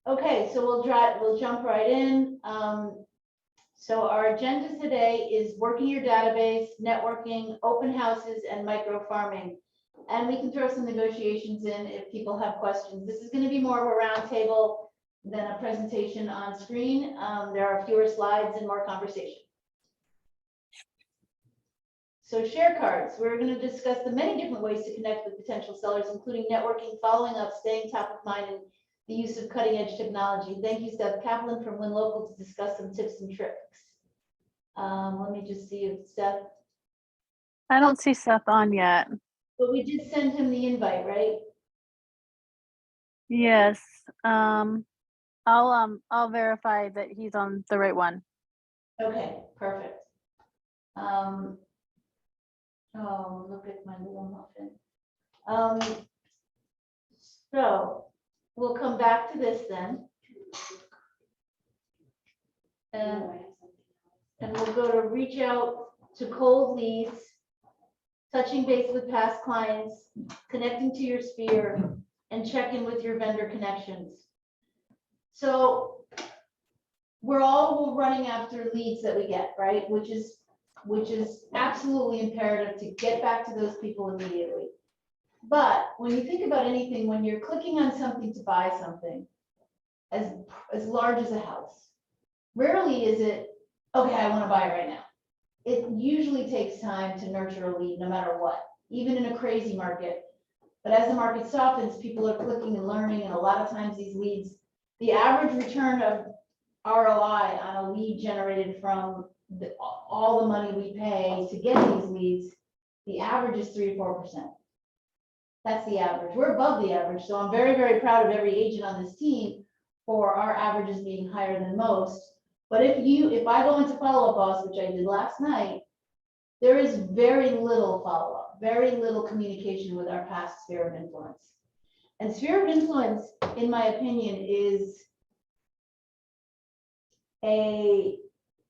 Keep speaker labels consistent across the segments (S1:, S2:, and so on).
S1: Okay, so we'll jump right in. So our agenda today is working your database, networking, open houses, and micro farming. And we can throw some negotiations in if people have questions. This is going to be more of a roundtable than a presentation on screen. There are fewer slides and more conversation. So share cards, we're going to discuss the many different ways to connect with potential sellers, including networking, following up, staying top of mind, and the use of cutting edge technology. Thank you, Seth Kaplan from Win Local, to discuss some tips and tricks. Let me just see if Seth.
S2: I don't see Seth on yet.
S1: But we did send him the invite, right?
S2: Yes. I'll verify that he's on the right one.
S1: Okay, perfect. Oh, look at my little muffin. So we'll come back to this then. And we'll go to reach out to cold leads, touching base with past clients, connecting to your sphere, and check in with your vendor connections. So we're all running after leads that we get, right? Which is absolutely imperative to get back to those people immediately. But when you think about anything, when you're clicking on something to buy something as large as a house, rarely is it, okay, I want to buy it right now. It usually takes time to nurture a lead no matter what, even in a crazy market. But as the market softens, people are clicking and learning, and a lot of times these leads, the average return of ROI on a lead generated from all the money we pay to get these leads, the average is 3 to 4%. That's the average. We're above the average. So I'm very, very proud of every agent on this team for our averages being higher than most. But if I go into Follow Up Boss, which I did last night, there is very little follow-up, very little communication with our past sphere of influence. And sphere of influence, in my opinion, is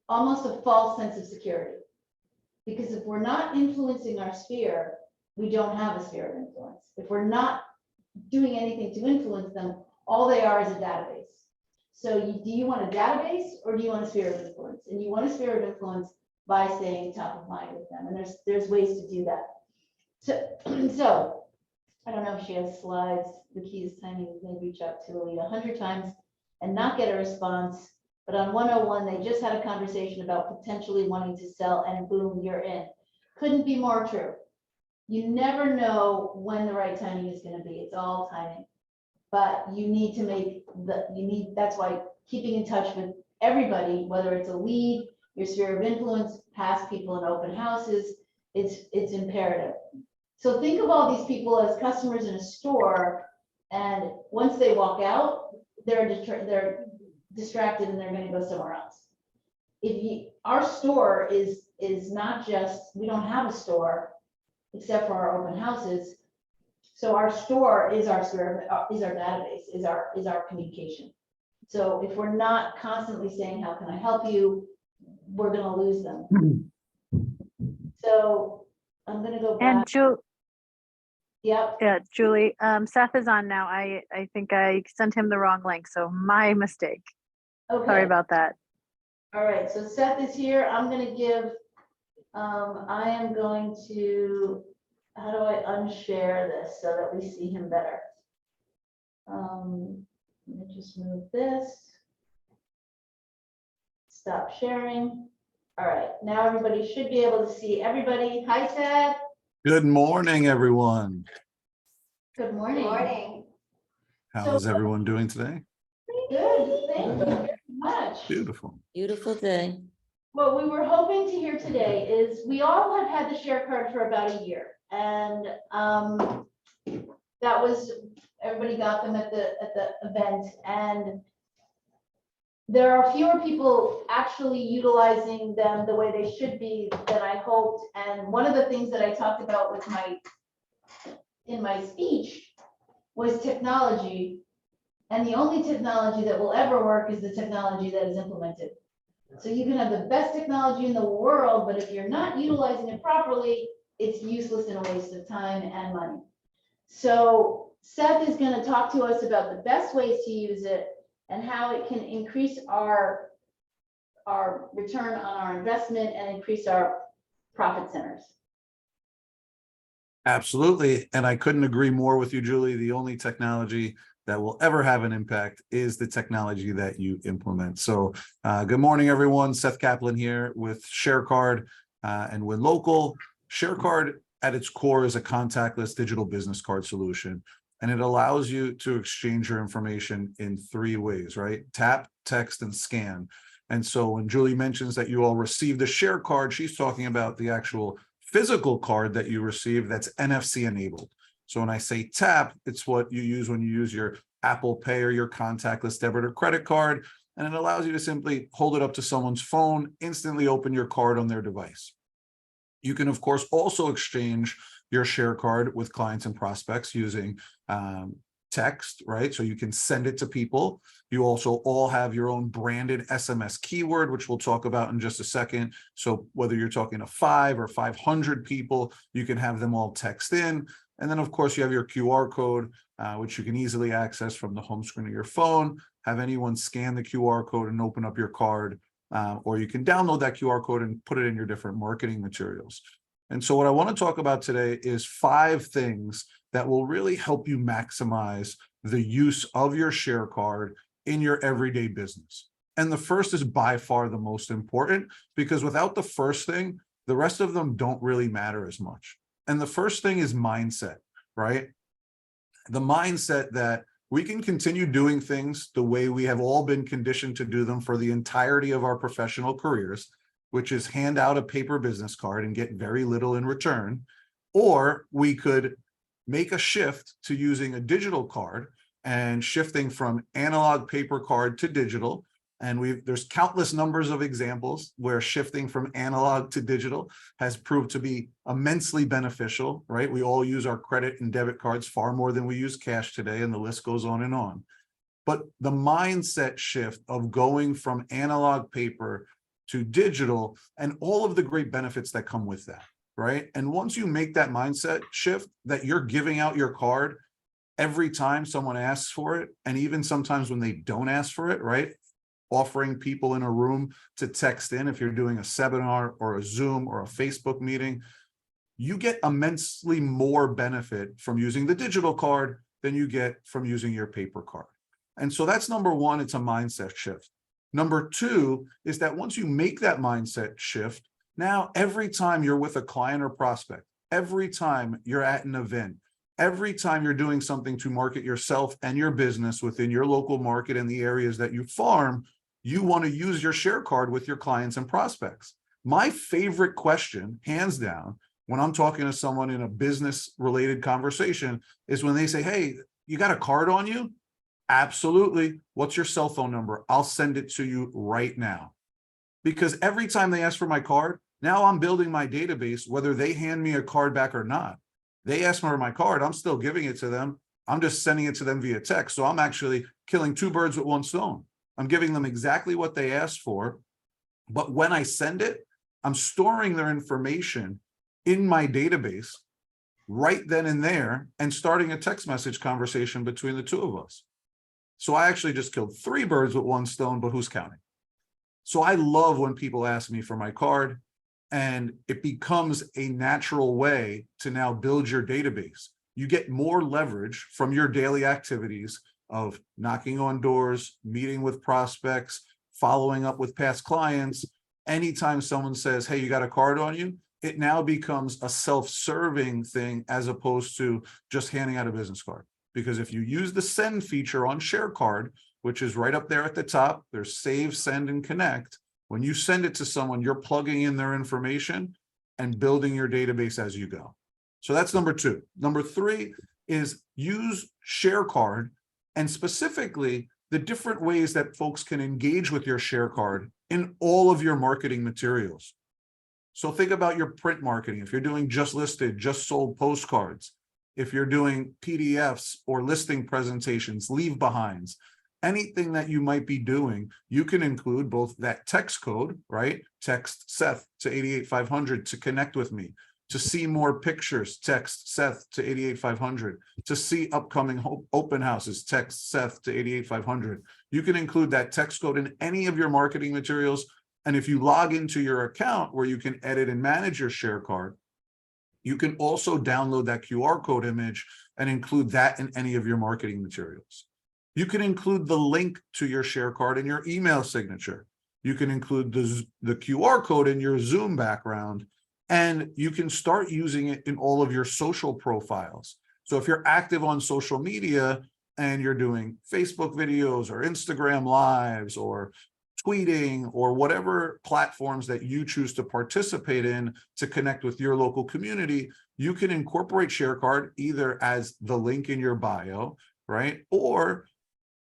S1: almost a false sense of security. Because if we're not influencing our sphere, we don't have a sphere of influence. If we're not doing anything to influence them, all they are is a database. So do you want a database or do you want a sphere of influence? And you want a sphere of influence by staying top of mind with them. And there's ways to do that. So I don't know if she has slides. The key is timing. You may reach out to Alita 100 times and not get a response. But on 101, they just had a conversation about potentially wanting to sell, and boom, you're in. Couldn't be more true. You never know when the right timing is going to be. It's all timing. But you need to that's why keeping in touch with everybody, whether it's a lead, your sphere of influence, past people in open houses, it's imperative. So think of all these people as customers in a store, and once they walk out, they're distracted and they're going to go somewhere else. Our store is not just, we don't have a store except for our open houses. So our store is our database, is our communication. So if we're not constantly saying, how can I help you? We're going to lose them. So I'm going to go back.
S2: And
S1: Yep.
S2: yeah, Julie, Seth is on now. I think I sent him the wrong link, so my mistake.
S1: Okay.
S2: Sorry about that.
S1: All right, so Seth is here. I'm going to give, I am going to, how do I unshare this so that we see him better? Let me just move this. Stop sharing. All right, now everybody should be able to see everybody. Hi, Seth.
S3: Good morning, everyone.
S1: Good morning.
S4: Good morning.
S3: How is everyone doing today?
S1: Good, thank you very much.
S3: Beautiful.
S4: Beautiful day.
S1: What we were hoping to hear today is we all have had the share card for about a year, and that was, everybody got them at the event, and there are fewer people actually utilizing them the way they should be than I hoped. And one of the things that I talked about with in my speech was technology. And the only technology that will ever work is the technology that is implemented. So you can have the best technology in the world, but if you're not utilizing it properly, it's useless and a waste of time and money. So Seth is going to talk to us about the best ways to use it, and how it can increase our return on our investment and increase our profit centers.
S3: Absolutely. And I couldn't agree more with you, Julie. The only technology that will ever have an impact is the technology that you implement. So good morning, everyone. Seth Kaplan here with ShareCard and Win Local. ShareCard at its core is a contactless digital business card solution, and it allows you to exchange your information in 3 ways, right? Tap, text, and scan. And so when Julie mentions that you all received a ShareCard, she's talking about the actual physical card that you receive that's NFC enabled. So when I say tap, it's what you use when you use your Apple Pay or your contactless debit or credit card, and it allows you to simply hold it up to someone's phone, instantly open your card on their device. You can, of course, also exchange your ShareCard with clients and prospects using text, right? So you can send it to people. You also all have your own branded SMS keyword, which we'll talk about in just a second. So whether you're talking to 5 or 500 people, you can have them all text in. And then, of course, you have your QR code, which you can easily access from the home screen of your phone. Have anyone scan the QR code and open up your card, or you can download that QR code and put it in your different marketing materials. And so what I want to talk about today is 5 things that will really help you maximize the use of your ShareCard in your everyday business. And the first is by far the most important, because without the first thing, the rest of them don't really matter as much. And the first thing is mindset, right? The mindset that we can continue doing things the way we have all been conditioned to do them for the entirety of our professional careers, which is hand out a paper business card and get very little in return. Or we could make a shift to using a digital card and shifting from analog paper card to digital. And there's countless numbers of examples where shifting from analog to digital has proved to be immensely beneficial, right? We all use our credit and debit cards far more than we use cash today, and the list goes on and on. But the mindset shift of going from analog paper to digital and all of the great benefits that come with that, right? And once you make that mindset shift that you're giving out your card every time someone asks for it, and even sometimes when they don't ask for it, right? Offering people in a room to text in if you're doing a seminar or a Zoom or a Facebook meeting, you get immensely more benefit from using the digital card than you get from using your paper card. And so that's number one, it's a mindset shift. Number 2 is that once you make that mindset shift, now every time you're with a client or prospect, every time you're at an event, every time you're doing something to market yourself and your business within your local market and the areas that you farm, you want to use your ShareCard with your clients and prospects. My favorite question, hands down, when I'm talking to someone in a business related conversation is when they say, hey, you got a card on you? Absolutely. What's your cell phone number? I'll send it to you right now. Because every time they ask for my card, now I'm building my database, whether they hand me a card back or not. They ask for my card, I'm still giving it to them. I'm just sending it to them via text. So I'm actually killing 2 birds with 1 stone. I'm giving them exactly what they asked for. But when I send it, I'm storing their information in my database right then and there and starting a text message conversation between the 2 of us. So I actually just killed 3 birds with 1 stone, but who's counting? So I love when people ask me for my card, and it becomes a natural way to now build your database. You get more leverage from your daily activities of knocking on doors, meeting with prospects, following up with past clients. Anytime someone says, hey, you got a card on you, it now becomes a self-serving thing as opposed to just handing out a business card. Because if you use the send feature on ShareCard, which is right up there at the top, there's save, send, and connect. When you send it to someone, you're plugging in their information and building your database as you go. So that's number 2. Number 3 is use ShareCard, and specifically the different ways that folks can engage with your ShareCard in all of your marketing materials. So think about your print marketing. If you're doing just listed, just sold postcards, if you're doing PDFs or listing presentations, leave behinds, anything that you might be doing, you can include both that text code, right? Text Seth to 88500 to connect with me. To see more pictures, text Seth to 88500. To see upcoming open houses, text Seth to 88500. You can include that text code in any of your marketing materials. And if you log into your account where you can edit and manage your share card, you can also download that QR code image and include that in any of your marketing materials. You can include the link to your share card in your email signature. You can include the QR code in your Zoom background. And you can start using it in all of your social profiles. So if you're active on social media and you're doing Facebook videos or Instagram lives or tweeting or whatever platforms that you choose to participate in to connect with your local community, you can incorporate ShareCard either as the link in your bio, right? Or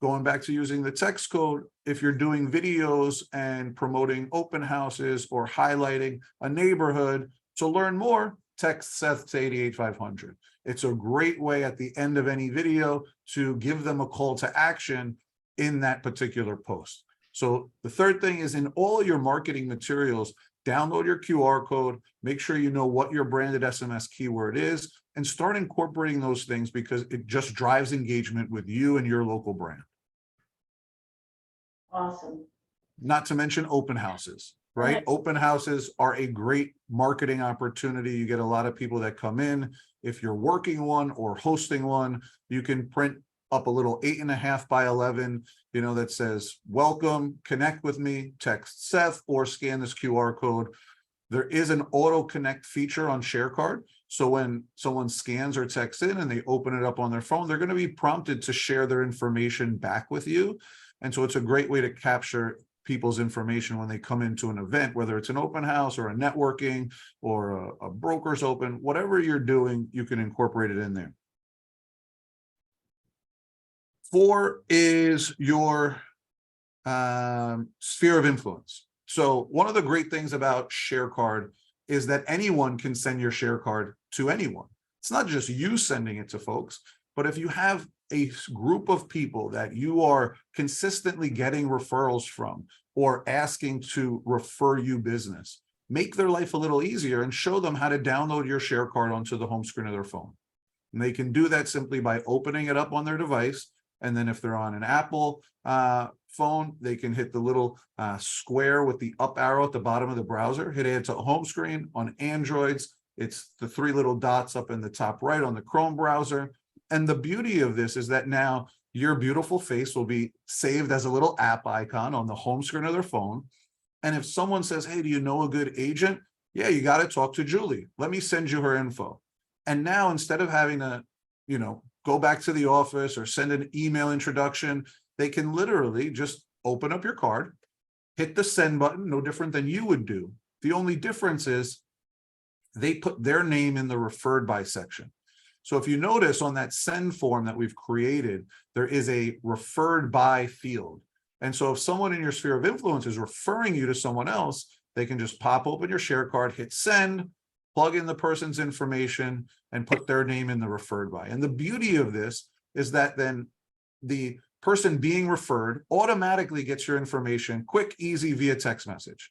S3: going back to using the text code, if you're doing videos and promoting open houses or highlighting a neighborhood, to learn more, text Seth to 88500. It's a great way at the end of any video to give them a call to action in that particular post. So the third thing is in all your marketing materials, download your QR code, make sure you know what your branded SMS keyword is, and start incorporating those things because it just drives engagement with you and your local brand.
S1: Awesome.
S3: Not to mention open houses, right?
S1: Right.
S3: Open houses are a great marketing opportunity. You get a lot of people that come in. If you're working one or hosting one, you can print up a little 8.5 by 11, that says, welcome, connect with me, text Seth, or scan this QR code. There is an auto connect feature on ShareCard. So when someone scans or texts in and they open it up on their phone, they're going to be prompted to share their information back with you. And so it's a great way to capture people's information when they come into an event, whether it's an open house or a networking or a broker's open, whatever you're doing, you can incorporate it in there. 4 is your sphere of influence. So one of the great things about ShareCard is that anyone can send your ShareCard to anyone. It's not just you sending it to folks, but if you have a group of people that you are consistently getting referrals from or asking to refer you business, make their life a little easier and show them how to download your ShareCard onto the home screen of their phone. And they can do that simply by opening it up on their device. And then if they're on an Apple phone, they can hit the little square with the up arrow at the bottom of the browser, hit add to home screen. On Androids, it's the 3 little dots up in the top right on the Chrome browser. And the beauty of this is that now your beautiful face will be saved as a little app icon on the home screen of their phone. And if someone says, hey, do you know a good agent? Yeah, you got to talk to Julie. Let me send you her info. And now instead of having to, go back to the office or send an email introduction, they can literally just open up your card, hit the send button, no different than you would do. The only difference is they put their name in the referred by section. So if you notice on that send form that we've created, there is a referred by field. And so if someone in your sphere of influence is referring you to someone else, they can just pop open your share card, hit send, plug in the person's information, and put their name in the referred by. And the beauty of this is that then the person being referred automatically gets your information quick, easy via text message.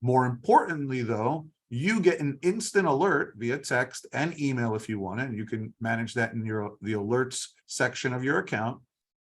S3: More importantly, though, you get an instant alert via text and email if you want it. And you can manage that in the alerts section of your account.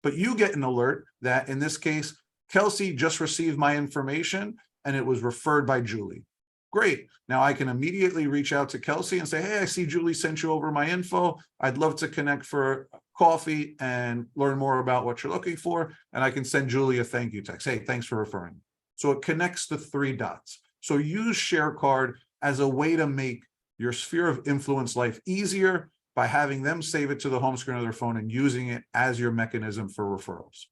S3: But you get an alert that in this case, Kelsey just received my information and it was referred by Julie. Great. Now I can immediately reach out to Kelsey and say, hey, I see Julie sent you over my info. I'd love to connect for coffee and learn more about what you're looking for. And I can send Julie a thank you text. Hey, thanks for referring. So it connects the 3 dots. So use ShareCard as a way to make your sphere of influence life easier by having them save it to the home screen of their phone and using it as your mechanism for referrals.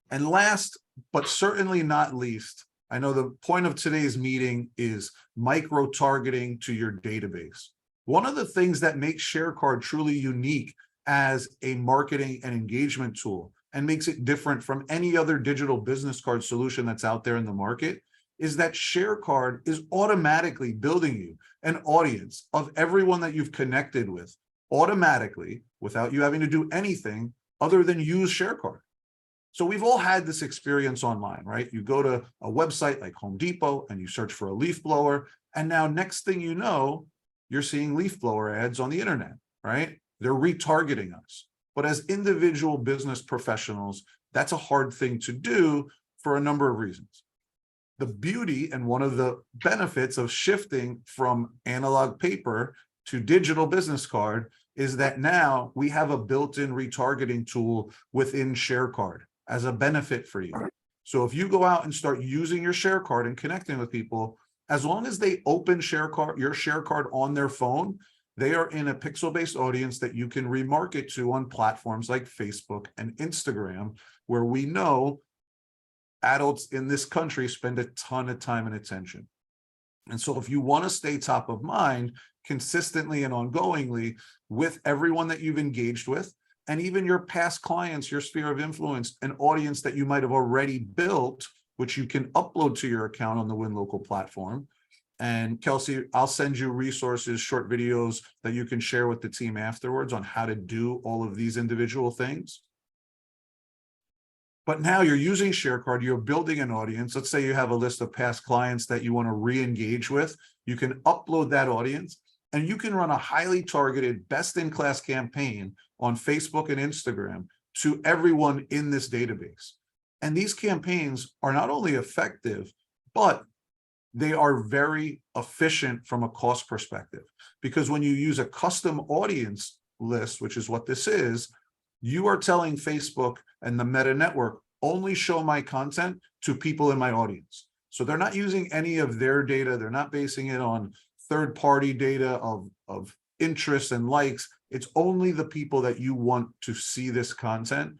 S3: And last, but certainly not least, I know the point of today's meeting is micro-targeting to your database. One of the things that makes ShareCard truly unique as a marketing and engagement tool and makes it different from any other digital business card solution that's out there in the market is that ShareCard is automatically building you an audience of everyone that you've connected with automatically without you having to do anything other than use ShareCard. So we've all had this experience online, right? You go to a website like Home Depot and you search for a leaf blower And now next thing you know, you're seeing leaf blower ads on the internet, right? They're retargeting us. But as individual business professionals, that's a hard thing to do for a number of reasons. The beauty and one of the benefits of shifting from analog paper to digital business card is that now we have a built-in retargeting tool within ShareCard as a benefit for you. So if you go out and start using your ShareCard and connecting with people, as long as they open ShareCard, your ShareCard on their phone, they are in a pixel-based audience that you can remarket to on platforms like Facebook and Instagram, where we know adults in this country spend a ton of time and attention. And so if you want to stay top of mind consistently and ongoingly with everyone that you've engaged with, and even your past clients, your sphere of influence, an audience that you might have already built, which you can upload to your account on the WinLocal platform. And Kelsey, I'll send you resources, short videos that you can share with the team afterwards on how to do all of these individual things. But now you're using ShareCard, you're building an audience. Let's say you have a list of past clients that you want to re-engage with. You can upload that audience and you can run a highly targeted, best-in-class campaign on Facebook and Instagram to everyone in this database. And these campaigns are not only effective, but they are very efficient from a cost perspective. Because when you use a custom audience list, which is what this is, you are telling Facebook and the Meta network, only show my content to people in my audience. So they're not using any of their data. They're not basing it on third-party data of interests and likes. It's only the people that you want to see this content.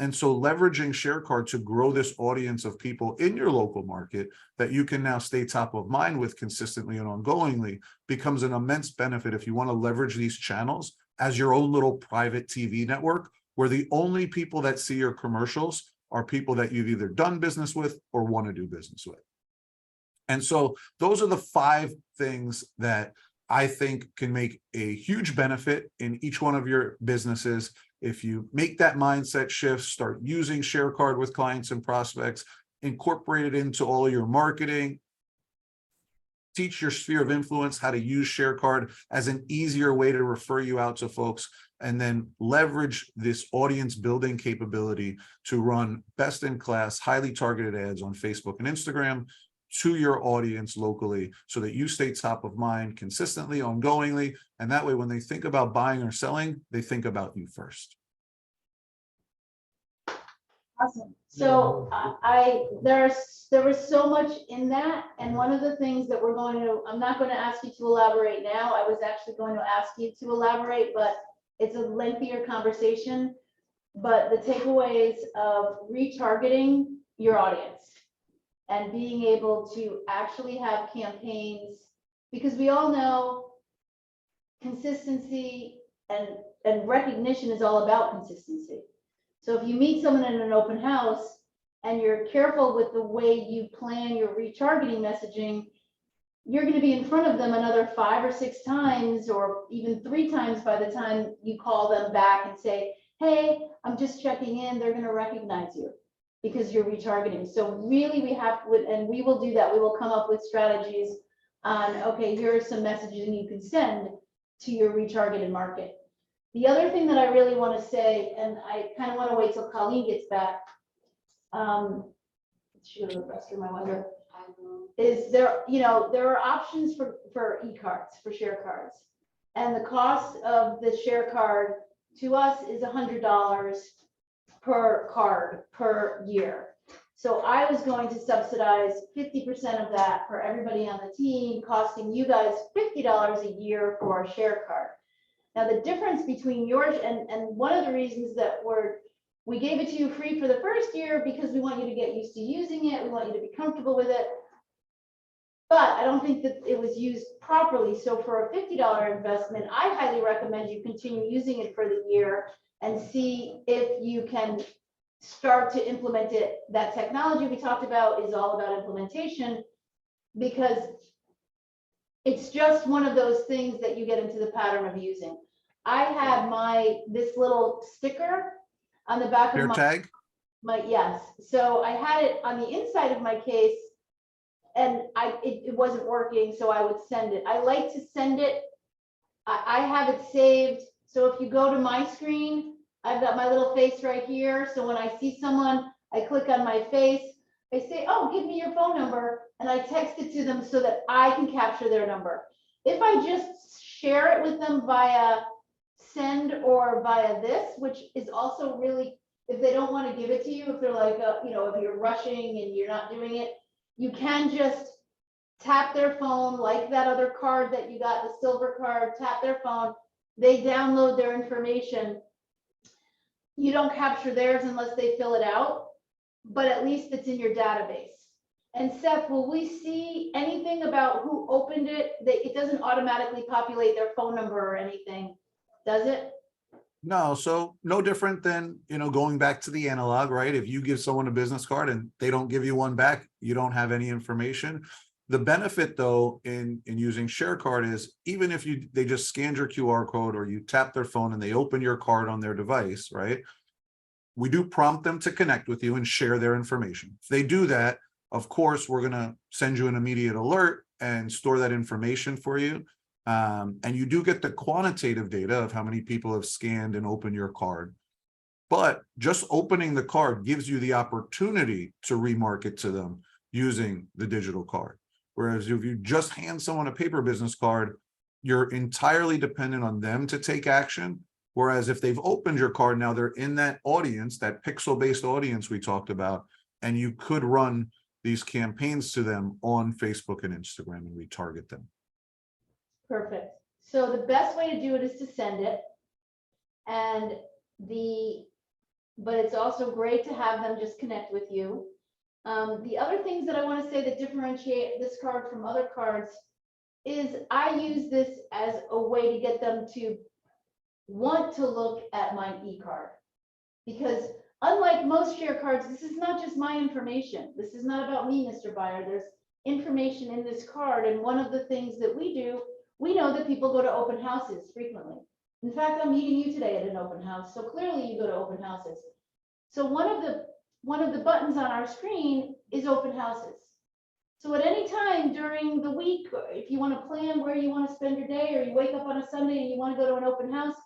S3: And so leveraging ShareCard to grow this audience of people in your local market that you can now stay top of mind with consistently and ongoingly becomes an immense benefit if you want to leverage these channels as your own little private TV network, where the only people that see your commercials are people that you've either done business with or want to do business with. And so those are the 5 things that I think can make a huge benefit in each one of your businesses. If you make that mindset shift, start using ShareCard with clients and prospects, incorporate it into all of your marketing, teach your sphere of influence how to use ShareCard as an easier way to refer you out to folks, and then leverage this audience building capability to run best-in-class, highly targeted ads on Facebook and Instagram to your audience locally so that you stay top of mind consistently, ongoingly, and that way when they think about buying or selling, they think about you first.
S1: Awesome. So there was so much in that, and one of the things that I'm not going to ask you to elaborate now. I was actually going to ask you to elaborate, but it's a lengthier conversation. But the takeaways of retargeting your audience and being able to actually have campaigns, because we all know consistency and recognition is all about consistency. So if you meet someone in an open house and you're careful with the way you plan your retargeting messaging, you're going to be in front of them another 5 or 6 times, or even 3 times by the time you call them back and say, hey, I'm just checking in. They're going to recognize you because you're retargeting. So really we have, and we will do that. We will come up with strategies on, okay, here are some messages you can send to your retargeted market. The other thing that I really want to say, and I kind of want to wait till Colleen gets back, she go to the restroom, I wonder, is there, there are options for e-cards, for share cards. And the cost of the share card to us is $100 per card per year. So I was going to subsidize 50% of that for everybody on the team, costing you guys $50 a year for a share card. Now, the difference between yours and one of the reasons that we gave it to you free for the first year, because we want you to get used to using it. We want you to be comfortable with it. But I don't think that it was used properly. So for a $50 investment, I highly recommend you continue using it for the year and see if you can start to implement it. That technology we talked about is all about implementation, because it's just one of those things that you get into the pattern of using. I had this little sticker on the back of
S3: Your tag?
S1: yes. So I had it on the inside of my case and it wasn't working, so I would send it. I like to send it. I have it saved. So if you go to my screen, I've got my little face right here. So when I see someone, I click on my face. I say, oh, give me your phone number, and I text it to them so that I can capture their number. If I just share it with them via send or via this, which is also really, if they don't want to give it to you, if they're like, if you're rushing and you're not doing it, you can just tap their phone like that other card that you got, the silver card, tap their phone, they download their information. You don't capture theirs unless they fill it out, but at least it's in your database. And Seth, will we see anything about who opened it? It doesn't automatically populate their phone number or anything, does it?
S3: No, so no different than, going back to the analog, right? If you give someone a business card and they don't give you one back, you don't have any information. The benefit though in using ShareCard is even if they just scanned your QR code or you tap their phone and they open your card on their device, right? We do prompt them to connect with you and share their information. If they do that, of course, we're going to send you an immediate alert and store that information for you. And you do get the quantitative data of how many people have scanned and opened your card. But just opening the card gives you the opportunity to remarket to them using the digital card. Whereas if you just hand someone a paper business card, you're entirely dependent on them to take action. Whereas if they've opened your card, now they're in that audience, that pixel-based audience we talked about, and you could run these campaigns to them on Facebook and Instagram and retarget them.
S1: Perfect. So the best way to do it is to send it. But it's also great to have them just connect with you. The other things that I want to say that differentiate this card from other cards is I use this as a way to get them to want to look at my e-card. Because unlike most share cards, this is not just my information. This is not about me, Mr. Buyer. There's information in this card. And one of the things that we do, we know that people go to open houses frequently. In fact, I'm meeting you today at an open house. So clearly you go to open houses. So one of the buttons on our screen is open houses. So at any time during the week, if you want to plan where you want to spend your day, or you wake up on a Sunday and you want to go to an open house,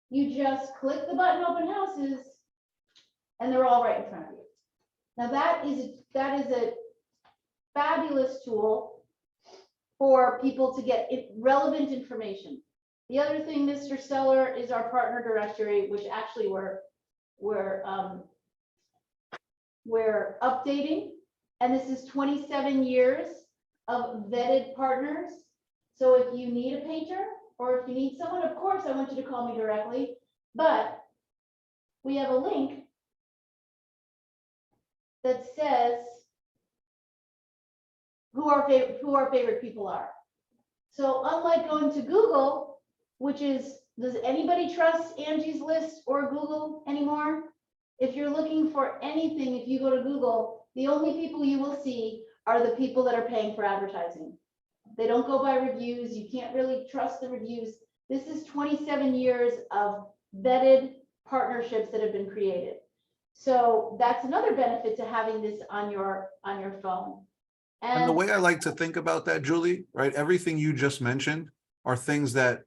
S1: you just click the button open houses and they're all right in front of you. Now that is a fabulous tool for people to get relevant information. The other thing, Mr. Seller, is our partner directory, which actually we're updating, and this is 27 years of vetted partners. So if you need a painter or if you need someone, of course, I want you to call me directly, but we have a link that says who our favorite people are. So unlike going to Google, which is, does anybody trust Angie's List or Google anymore? If you're looking for anything, if you go to Google, the only people you will see are the people that are paying for advertising. They don't go by reviews. You can't really trust the reviews. This is 27 years of vetted partnerships that have been created. So that's another benefit to having this on your phone.
S3: And the way I like to think about that, Julie, right? Everything you just mentioned are things that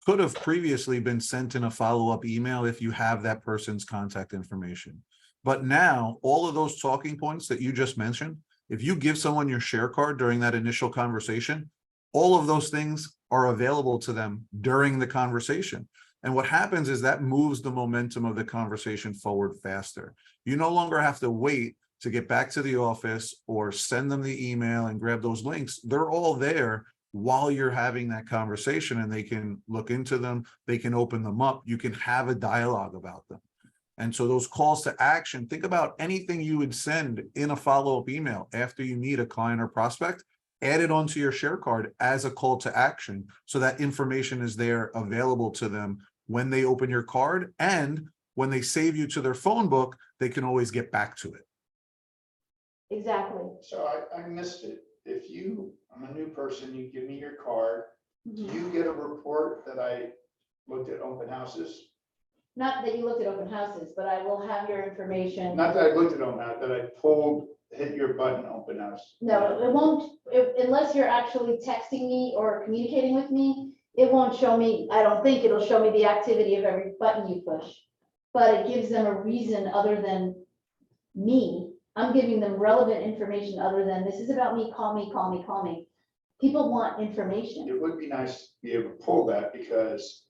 S3: could have previously been sent in a follow-up email if you have that person's contact information. But now all of those talking points that you just mentioned, if you give someone your share card during that initial conversation, all of those things are available to them during the conversation. And what happens is that moves the momentum of the conversation forward faster. You no longer have to wait to get back to the office or send them the email and grab those links. They're all there while you're having that conversation, and they can look into them, they can open them up, you can have a dialogue about them. And so those calls to action, think about anything you would send in a follow-up email after you meet a client or prospect, add it onto your share card as a call to action, so that information is there available to them when they open your card, and when they save you to their phone book, they can always get back to it.
S1: Exactly.
S4: So I missed it. If I'm a new person, you give me your card, do you get a report that I looked at open houses?
S1: Not that you looked at open houses, but I will have your information.
S4: Not that I looked at them, that I pulled hit your button, open house.
S1: No, it won't, unless you're actually texting me or communicating with me, it won't show me, I don't think it'll show me the activity of every button you push. But it gives them a reason other than me. I'm giving them relevant information other than this is about me, call me, call me, call me. People want information.
S4: It would be nice to be able to pull that because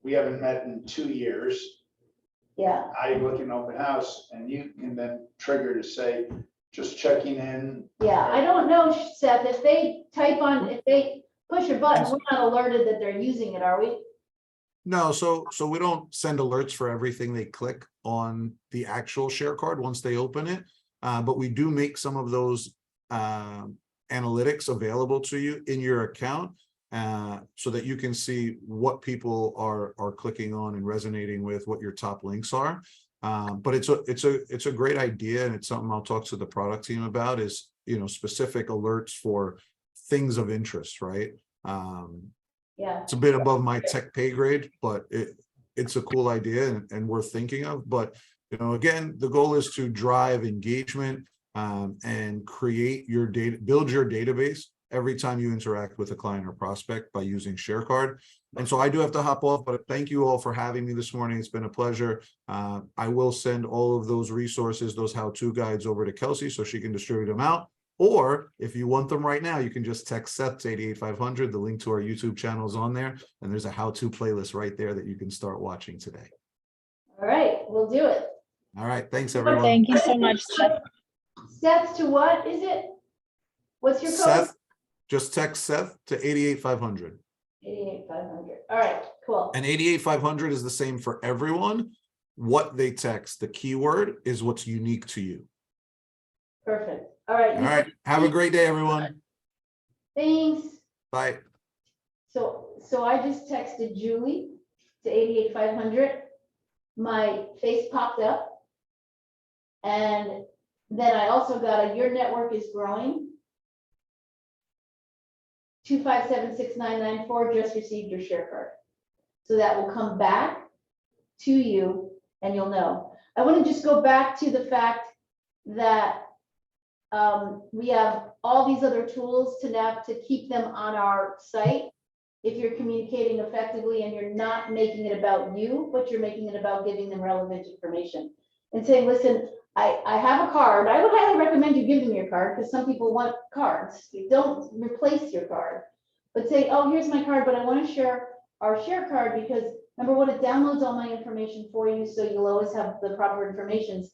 S4: we haven't met in 2 years.
S1: Yeah,
S4: I look in open house and you can then trigger to say, just checking in.
S1: yeah. I don't know, Seth, if they if they push a button, we're not alerted that they're using it, are we?
S3: No, so we don't send alerts for everything they click on the actual share card once they open it. But we do make some of those analytics available to you in your account so that you can see what people are clicking on and resonating with, what your top links are. But it's a great idea, and it's something I'll talk to the product team about, is, you know, specific alerts for things of interest, right?
S1: Yeah,
S3: It's a bit above my tech pay grade, but it's a cool idea and worth thinking of. But, you know, again, the goal is to drive engagement and create your data, build your database every time you interact with a client or prospect by using ShareCard. And so I do have to hop off, but thank you all for having me this morning. It's been a pleasure. I will send all of those resources, those how-to guides, over to Kelsey so she can distribute them out. Or if you want them right now, you can just text Seth to 88500. The link to our YouTube channel is on there, and there's a how-to playlist right there that you can start watching today.
S1: all right, we'll do it.
S3: All right, thanks everyone.
S2: Thank you so much, Seth.
S1: Seth, to what is it? What's your code?
S3: Seth, just text Seth to 88500.
S1: 88500. All right, cool.
S3: And 88500 is the same for everyone. What they text, the keyword, is what's unique to you.
S1: Perfect. All right.
S3: All right, have a great day, everyone.
S1: Thanks.
S3: Bye.
S1: So I just texted Julie to 88500. My face popped up. And then I also got your network is growing. 2576994 just received your share card. So that will come back to you and you'll know. I want to just go back to the fact that we have all these other tools to keep them on our site. If you're communicating effectively and you're not making it about you, but you're making it about giving them relevant information and saying, listen, I have a card. I would highly recommend you give them your card because some people want cards. You don't replace your card, but say, oh, here's my card, but I want to share our share card because number one, it downloads all my information for you. So you'll always have the proper information.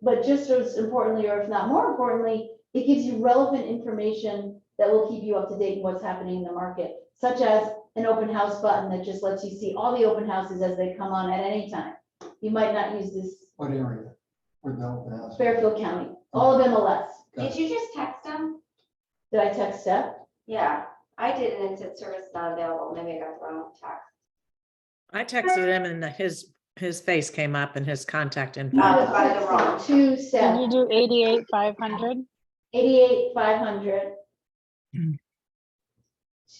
S1: But just as importantly, or if not more importantly, it gives you relevant information that will keep you up to date in what's happening in the market, such as an open house button that just lets you see all the open houses as they come on at any time. You might not use this.
S5: What area? Where the open house?
S1: Fairfield County, all of MLS.
S6: Did you just text him?
S1: Did I text Steph?
S6: Yeah, I did, and it said service not available. Maybe I got the wrong text.
S7: I texted him and his face came up and his contact info.
S6: By the wrong.
S1: To
S2: Did
S1: Steph,
S2: you do 88500?
S1: 88500.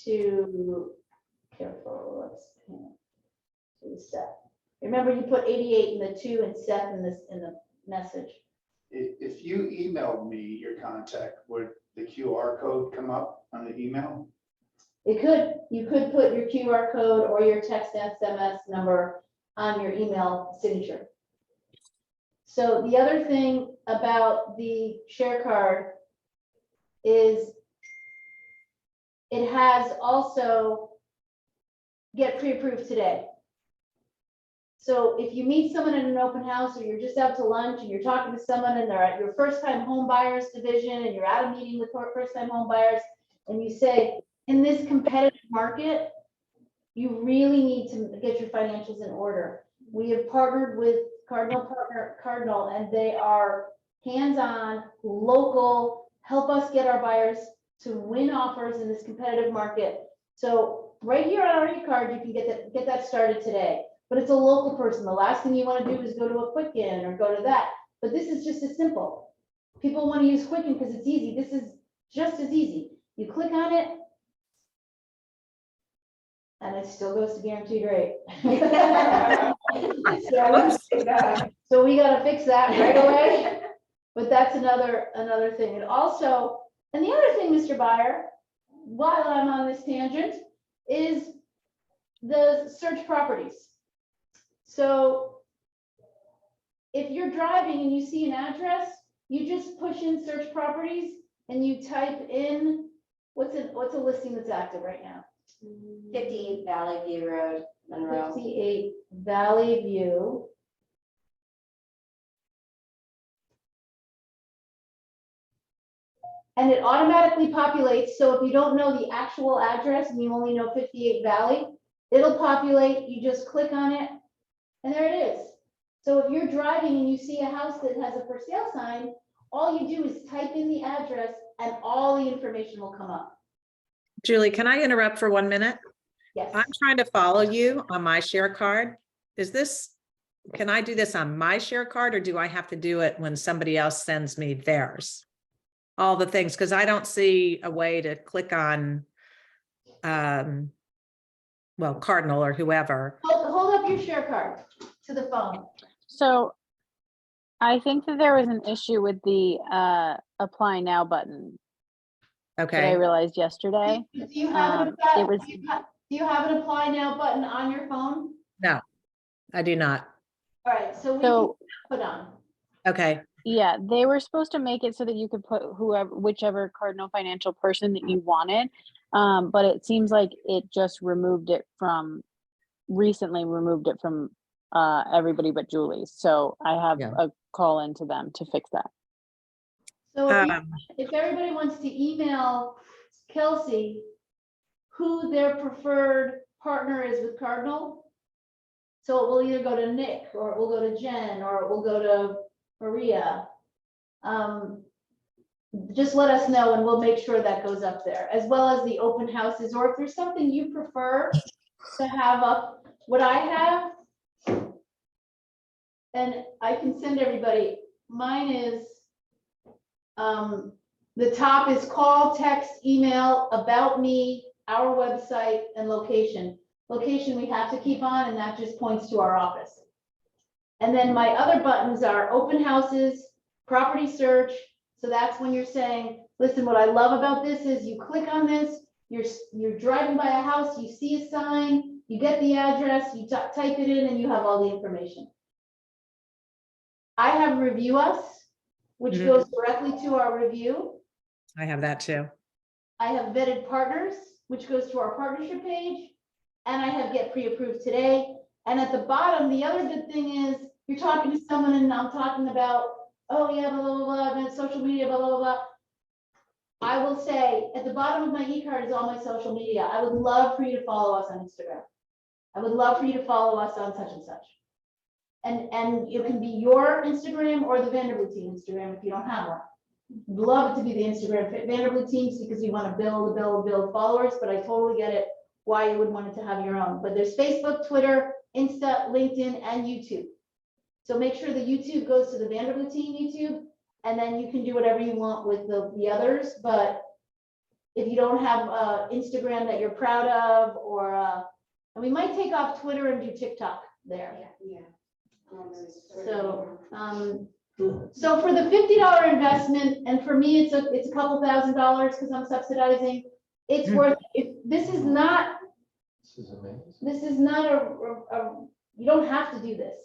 S1: To, careful, let's, to Steph. Remember you put 88 in the 2 and Steph in the message.
S4: If you emailed me your contact, would the QR code come up on the email?
S1: It could, you could put your QR code or your text SMS number on your email signature. So the other thing about the share card is it has also get pre-approved today. So if you meet someone in an open house or you're just out to lunch and you're talking to someone and they're at your first time home buyers division and you're at a meeting with first time home buyers and you say, in this competitive market, you really need to get your financials in order. We have partnered with Cardinal, and they are hands-on, local, help us get our buyers to win offers in this competitive market. So right here on our e-card, you can get that started today. But it's a local person. The last thing you want to do is go to a Quicken or go to that. But this is just as simple. People want to use Quicken because it's easy. This is just as easy. You click on it, and it still goes to guaranteed rate. So we got to fix that right away. But that's another thing. And also, and the other thing, Mr. Byer, while I'm on this tangent, is the search properties. So if you're driving and you see an address, you just push in search properties and you type in, what's a listing that's active right now?
S6: 58 Valley View Road, Monroe.
S1: 58 Valley View. And it automatically populates, so if you don't know the actual address and you only know 58 Valley, it'll populate, you just click on it, and there it is. So if you're driving and you see a house that has a for sale sign, all you do is type in the address and all the information will come up.
S7: Julie, can I interrupt for 1 minute?
S1: Yes.
S7: I'm trying to follow you on my share card. Can I do this on my share card or do I have to do it when somebody else sends me theirs? All the things, because I don't see a way to click on, well, Cardinal or whoever.
S1: Hold up your share card to the phone.
S2: So I think that there was an issue with the apply now button that I
S7: Okay,
S2: realized yesterday.
S1: Do you have
S2: it was-
S1: do you have an apply now button on your phone?
S7: no, I do not.
S1: All right, so we can
S2: So
S1: put on.
S7: Okay,
S2: yeah, they were supposed to make it so that you could put whichever Cardinal Financial person that you wanted. But it seems like it just recently removed it from everybody but Julie. So I have
S7: Yeah.
S2: a call into them to fix that.
S1: So
S7: um,
S1: if everybody wants to email Kelsey who their preferred partner is with Cardinal, so it will either go to Nick, or it will go to Jen, or it will go to Maria. Just let us know and we'll make sure that goes up there, as well as the open houses, or if there's something you prefer to have up. What I have, and I can send everybody, mine is, the top is call, text, email, about me, our website, and location. Location we have to keep on, and that just points to our office. And then my other buttons are open houses, property search. So that's when you're saying, listen, what I love about this is you click on this, you're driving by a house, you see a sign, you get the address, you type it in, and you have all the information. I have Review Us, which
S7: Mhm.
S1: goes directly to our review.
S7: I have that too.
S1: I have Vetted Partners, which goes to our partnership page. And I have Get Pre-Approved Today. And at the bottom, the other good thing is you're talking to someone and I'm talking about, oh yeah, blah, blah, blah, blah, and social media, blah, blah, blah. I will say at the bottom of my e-card is all my social media. I would love for you to follow us on Instagram. I would love for you to follow us on such and such. And it can be your Instagram or the Vanderbilt team Instagram if you don't have one. Love it to be the Instagram Vanderbilt teams because you want to build followers, but I totally get it why you would want it to have your own. But there's Facebook, Twitter, Insta, LinkedIn, and YouTube. So make sure the YouTube goes to the Vanderbilt team YouTube, and then you can do whatever you want with the others. But if you don't have Instagram that you're proud of, or and we might take off Twitter and do TikTok there.
S6: Yeah.
S1: So, so for the $50 investment, and for me, it's a couple $1,000s because I'm subsidizing. It's worth it. This is not
S5: This is amazing.
S1: you don't have to do this.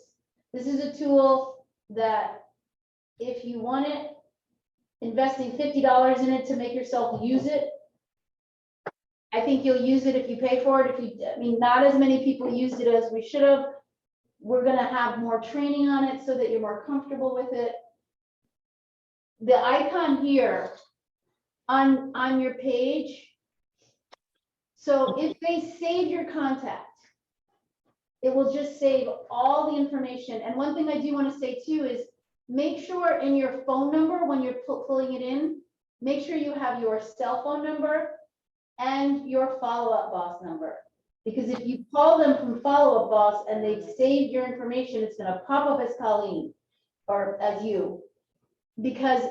S1: This is a tool that if you want it, investing $50 in it to make yourself use it, I think you'll use it if you pay for it. I mean, not as many people used it as we should have. We're gonna have more training on it so that you're more comfortable with it. The icon here on your page. So if they save your contact, it will just save all the information. And one thing I do want to say too is make sure in your phone number, when you're pulling it in, make sure you have your cell phone number and your follow-up boss number. Because if you call them from follow-up boss and they've saved your information, it's going to pop up as Colleen or as you. Because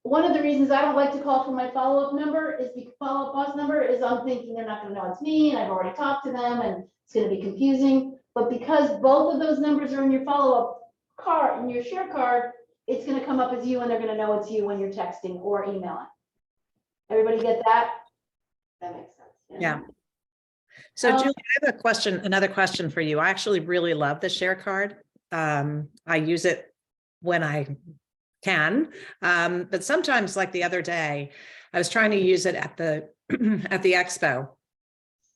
S1: one of the reasons I don't like to call from my follow-up number is because follow-up boss number is I'm thinking they're not going to know it's me and I've already talked to them and it's going to be confusing. But because both of those numbers are in your follow-up card, in your share card, it's gonna come up as you and they're gonna know it's you when you're texting or emailing. Everybody get that?
S6: That makes sense.
S7: Yeah. So
S1: Um,
S7: Julie, I have a question, another question for you. I actually really love the share card. I use it when I can, but sometimes, like the other day, I was trying to use it at the at the expo.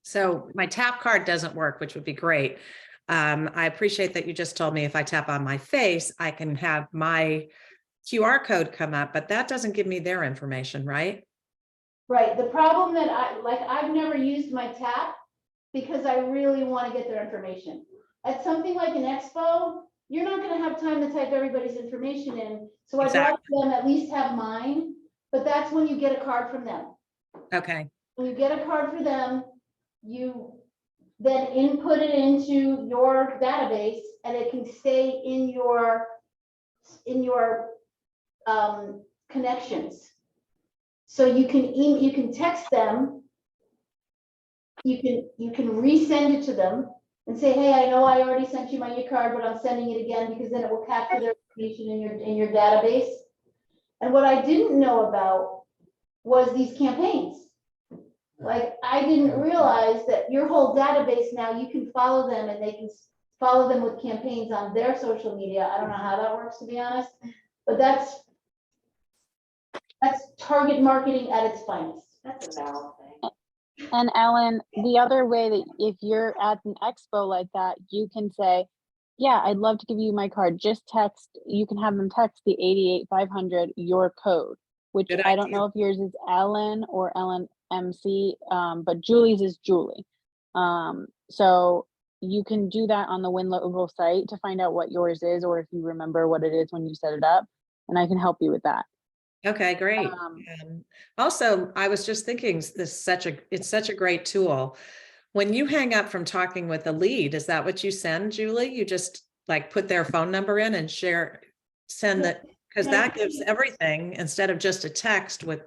S7: So my tap card doesn't work, which would be great. I appreciate that you just told me if I tap on my face, I can have my QR code come up, but that doesn't give me their information, right?
S1: Right, the problem that I've never used my tap because I really want to get their information. At something like an expo, you're not gonna have time to type everybody's information in, so I'd rather them at least have mine, but that's when you get a card from them.
S7: Okay,
S1: When you get a card for them, you then input it into your database and it can stay in your connections. So you can text them, you can resend it to them and say, hey, I know I already sent you my e-card, but I'm sending it again because then it will capture their information in your database. And what I didn't know about was these campaigns. Like, I didn't realize that your whole database now, you can follow them and they can follow them with campaigns on their social media. I don't know how that works, to be honest, but that's target marketing at its finest.
S6: That's a valid thing.
S2: And Ellen, the other way that if you're at an expo like that, you can say, yeah, I'd love to give you my card. Just text, you can have them text the 88500 your code, which
S7: Good
S2: I don't
S7: idea.
S2: know if yours is Ellen or Ellen MC, but Julie's is Julie. So you can do that on the Win Logo site to find out what yours is, or if you remember what it is when you set it up, and I can help you with that.
S7: okay, great. Also, I was just thinking, it's such a great tool. When you hang up from talking with a lead, is that what you send, Julie? You just like put their phone number in and send that, because that gives everything instead of just a text with,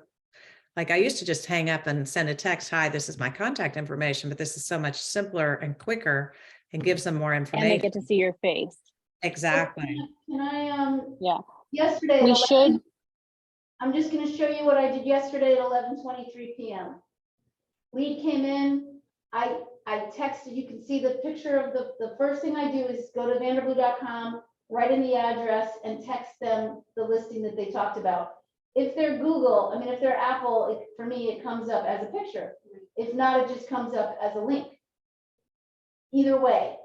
S7: like, I used to just hang up and send a text, hi, this is my contact information, but this is so much simpler and quicker and gives them more
S2: And they
S7: information.
S2: get to see your face.
S7: Exactly.
S1: Can I,
S2: Yeah.
S1: yesterday,
S2: We
S1: at
S2: should,
S1: I'm just gonna show you what I did yesterday at 11:23 PM. Lead came in, I texted, you can see the picture of the first thing I do is go to vanderblue.com, write in the address and text them the listing that they talked about. If they're Google, I mean, if they're Apple, for me, it comes up as a picture. If not, it just comes up as a link. Either way.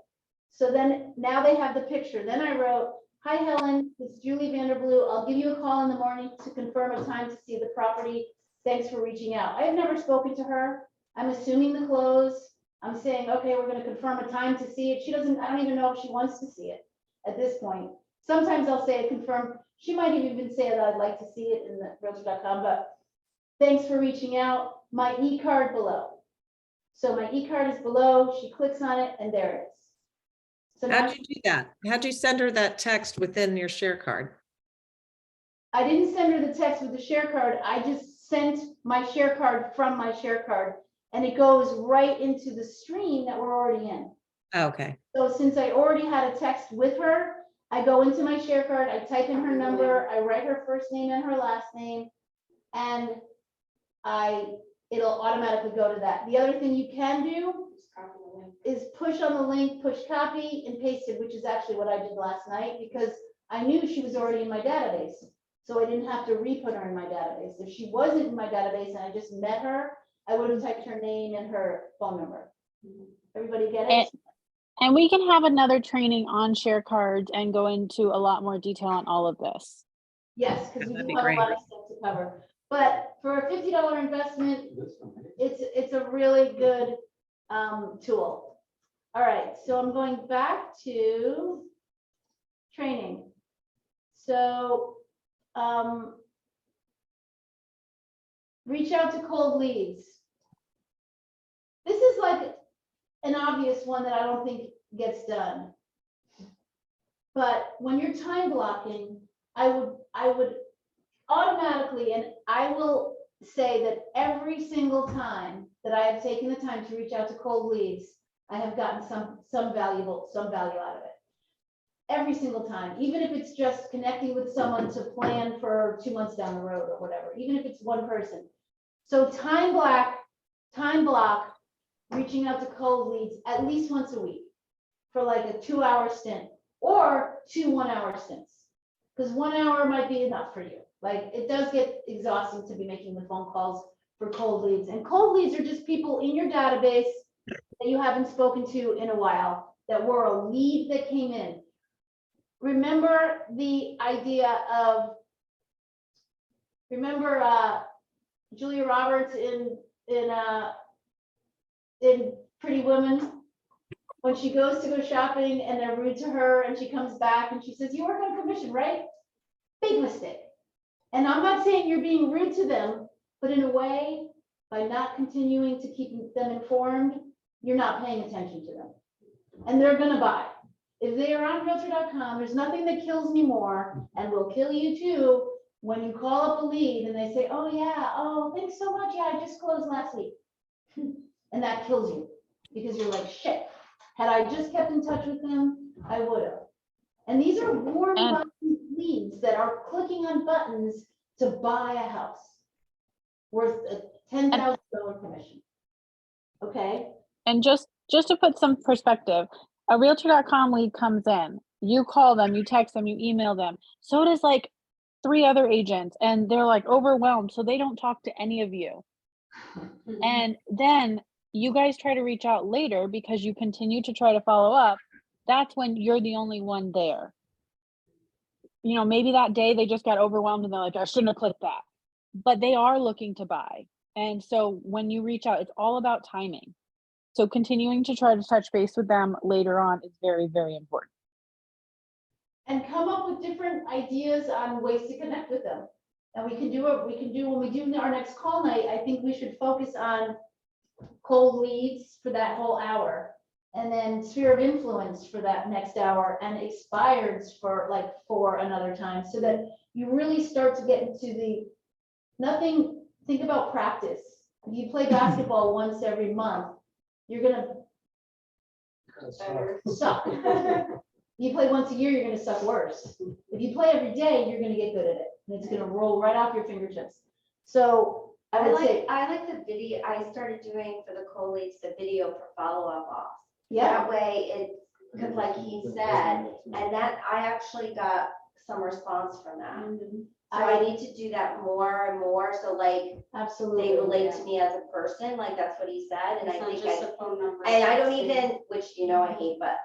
S1: So then now they have the picture. Then I wrote, hi, Helen, it's Julie Vanderblue. I'll give you a call in the morning to confirm a time to see the property. Thanks for reaching out. I have never spoken to her. I'm assuming the close. I'm saying, okay, we're going to confirm a time to see it. I don't even know if she wants to see it at this point. Sometimes I'll say confirm. She might have even say that I'd like to see it in the realtor.com, but thanks for reaching out. My e-card below. So my e-card is below. She clicks on it and there it is. So now
S7: How'd you do that? How'd you send her that text within your share card?
S1: I didn't send her the text with the share card. I just sent my share card from my share card and it goes right into the stream that we're already in.
S7: Okay.
S1: So since I already had a text with her, I go into my share card, I type in her number, I write her first name and her last name, and it'll automatically go to that. The other thing you can do is push on the link, push copy and paste it, which is actually what I did last night because I knew she was already in my database. So I didn't have to re-put her in my database. If she wasn't in my database and I just met her, I would have typed her name and her phone number. Everybody get it?
S2: and we can have another training on share cards and go into a lot more detail on all of this.
S1: Yes, because we
S7: That'd
S1: do
S7: be
S1: have a
S7: great.
S1: lot of stuff to cover. But for a $50 investment, it's a really good tool. All right, so I'm going back to training. So reach out to cold leads. This is like an obvious one that I don't think gets done. But when you're time blocking, I would automatically, and I will say that every single time that I have taken the time to reach out to cold leads, I have gotten some value out of it. every single time, even if it's just connecting with someone to plan for 2 months down the road or whatever, even if it's one person. So time block, reaching out to cold leads at least once a week for like a 2-hour stint or 2 1-hour stints. Because 1 hour might be enough for you. Like, it does get exhausting to be making the phone calls for cold leads. And cold leads are just people in your database that you haven't spoken to in a while, that were a lead that came in. Remember the idea of, Julia Roberts in Pretty Women? When she goes to go shopping and they're rude to her and she comes back and she says, you work on commission, right? Big mistake. And I'm not saying you're being rude to them, but in a way, by not continuing to keep them informed, you're not paying attention to them. And they're gonna buy. If they are on Realtor.com, there's nothing that kills me more and will kill you too, when you call up a lead and they say, oh yeah, oh, thanks so much, yeah, I just closed last week. And that kills you, because you're like, shit, had I just kept in touch with them, I would have. And these are warm
S2: And-
S1: button leads that are clicking on buttons to buy a house worth a $10,000 commission. Okay,
S2: And just to put some perspective, a Realtor.com lead comes in, you call them, you text them, you email them. So does like 3 other agents, and they're like overwhelmed, so they don't talk to any of you. And then you guys try to reach out later because you continue to try to follow up. That's when you're the only one there. You know, maybe that day they just got overwhelmed and they're like, I shouldn't have clicked that. But they are looking to buy. And so when you reach out, it's all about timing. So continuing to try to touch base with them later on is very, very important.
S1: and come up with different ideas on ways to connect with them. And when we do our next call night, I think we should focus on cold leads for that whole hour. And then sphere of influence for that next hour, and expireds for another time, so that you really start to get into think about practice. If you play basketball once every month, you're gonna suck. You play once a year, you're gonna suck worse. If you play every day, you're gonna get good at it, and it's gonna roll right off your fingertips. So I would say,
S6: I like the video, I started doing for the cold leads, the video for follow-up off.
S1: yeah,
S6: That way it's, because like he said, and that I actually got some response from that. So I need to do that more and more, so like
S1: absolutely.
S6: they relate to me as a person, like that's what he said, and I
S8: It's not
S6: think
S8: just a phone number.
S6: and I don't
S8: texting.
S6: even, which you know I hate, but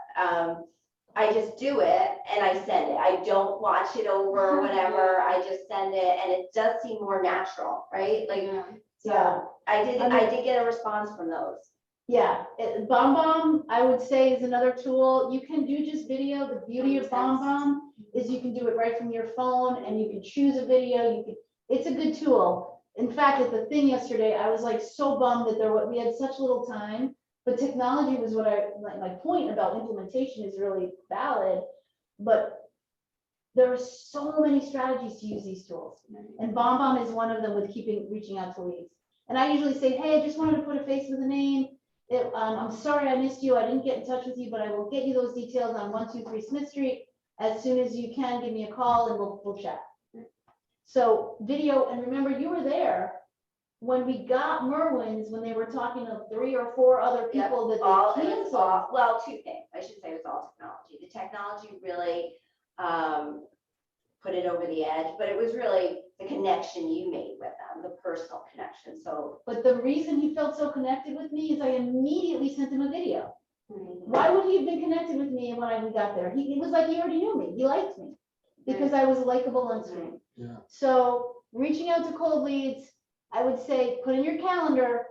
S6: I just do it and I send it. I don't watch it over or whatever. I just send it, and it does seem more natural, right? Like,
S8: Yeah.
S6: so I did get a response from those.
S1: Yeah, BombBomb, I would say, is another tool. You can do just video. The beauty of BombBomb is you can do it right from your phone, and you can choose a video. It's a good tool. In fact, at the thing yesterday, I was like so bummed that we had such little time, but technology was my point about implementation is really valid, but there are so many strategies to use these tools. And BombBomb is one of them with reaching out to leads. And I usually say, hey, I just wanted to put a face with a name. I'm sorry I missed you. I didn't get in touch with you, but I will get you those details on 123 Smith Street. As soon as you can, give me a call and we'll chat. So video, and remember, you were there when we got Merwin's, when they were talking to 3 or 4 other
S6: Yep,
S1: people that
S6: all,
S1: they
S6: it was
S1: canceled.
S6: all, well, 2 things. I should say it was all technology. The technology really put it over the edge, but it was really the connection you made with them, the personal connection. So
S1: But the reason he felt so connected with me is I immediately sent him a video. Why would he have been connected with me when we got there? It was like he already knew me. He liked me because I was likable on screen.
S5: Yeah.
S1: So reaching out to cold leads, I would say, put in your calendar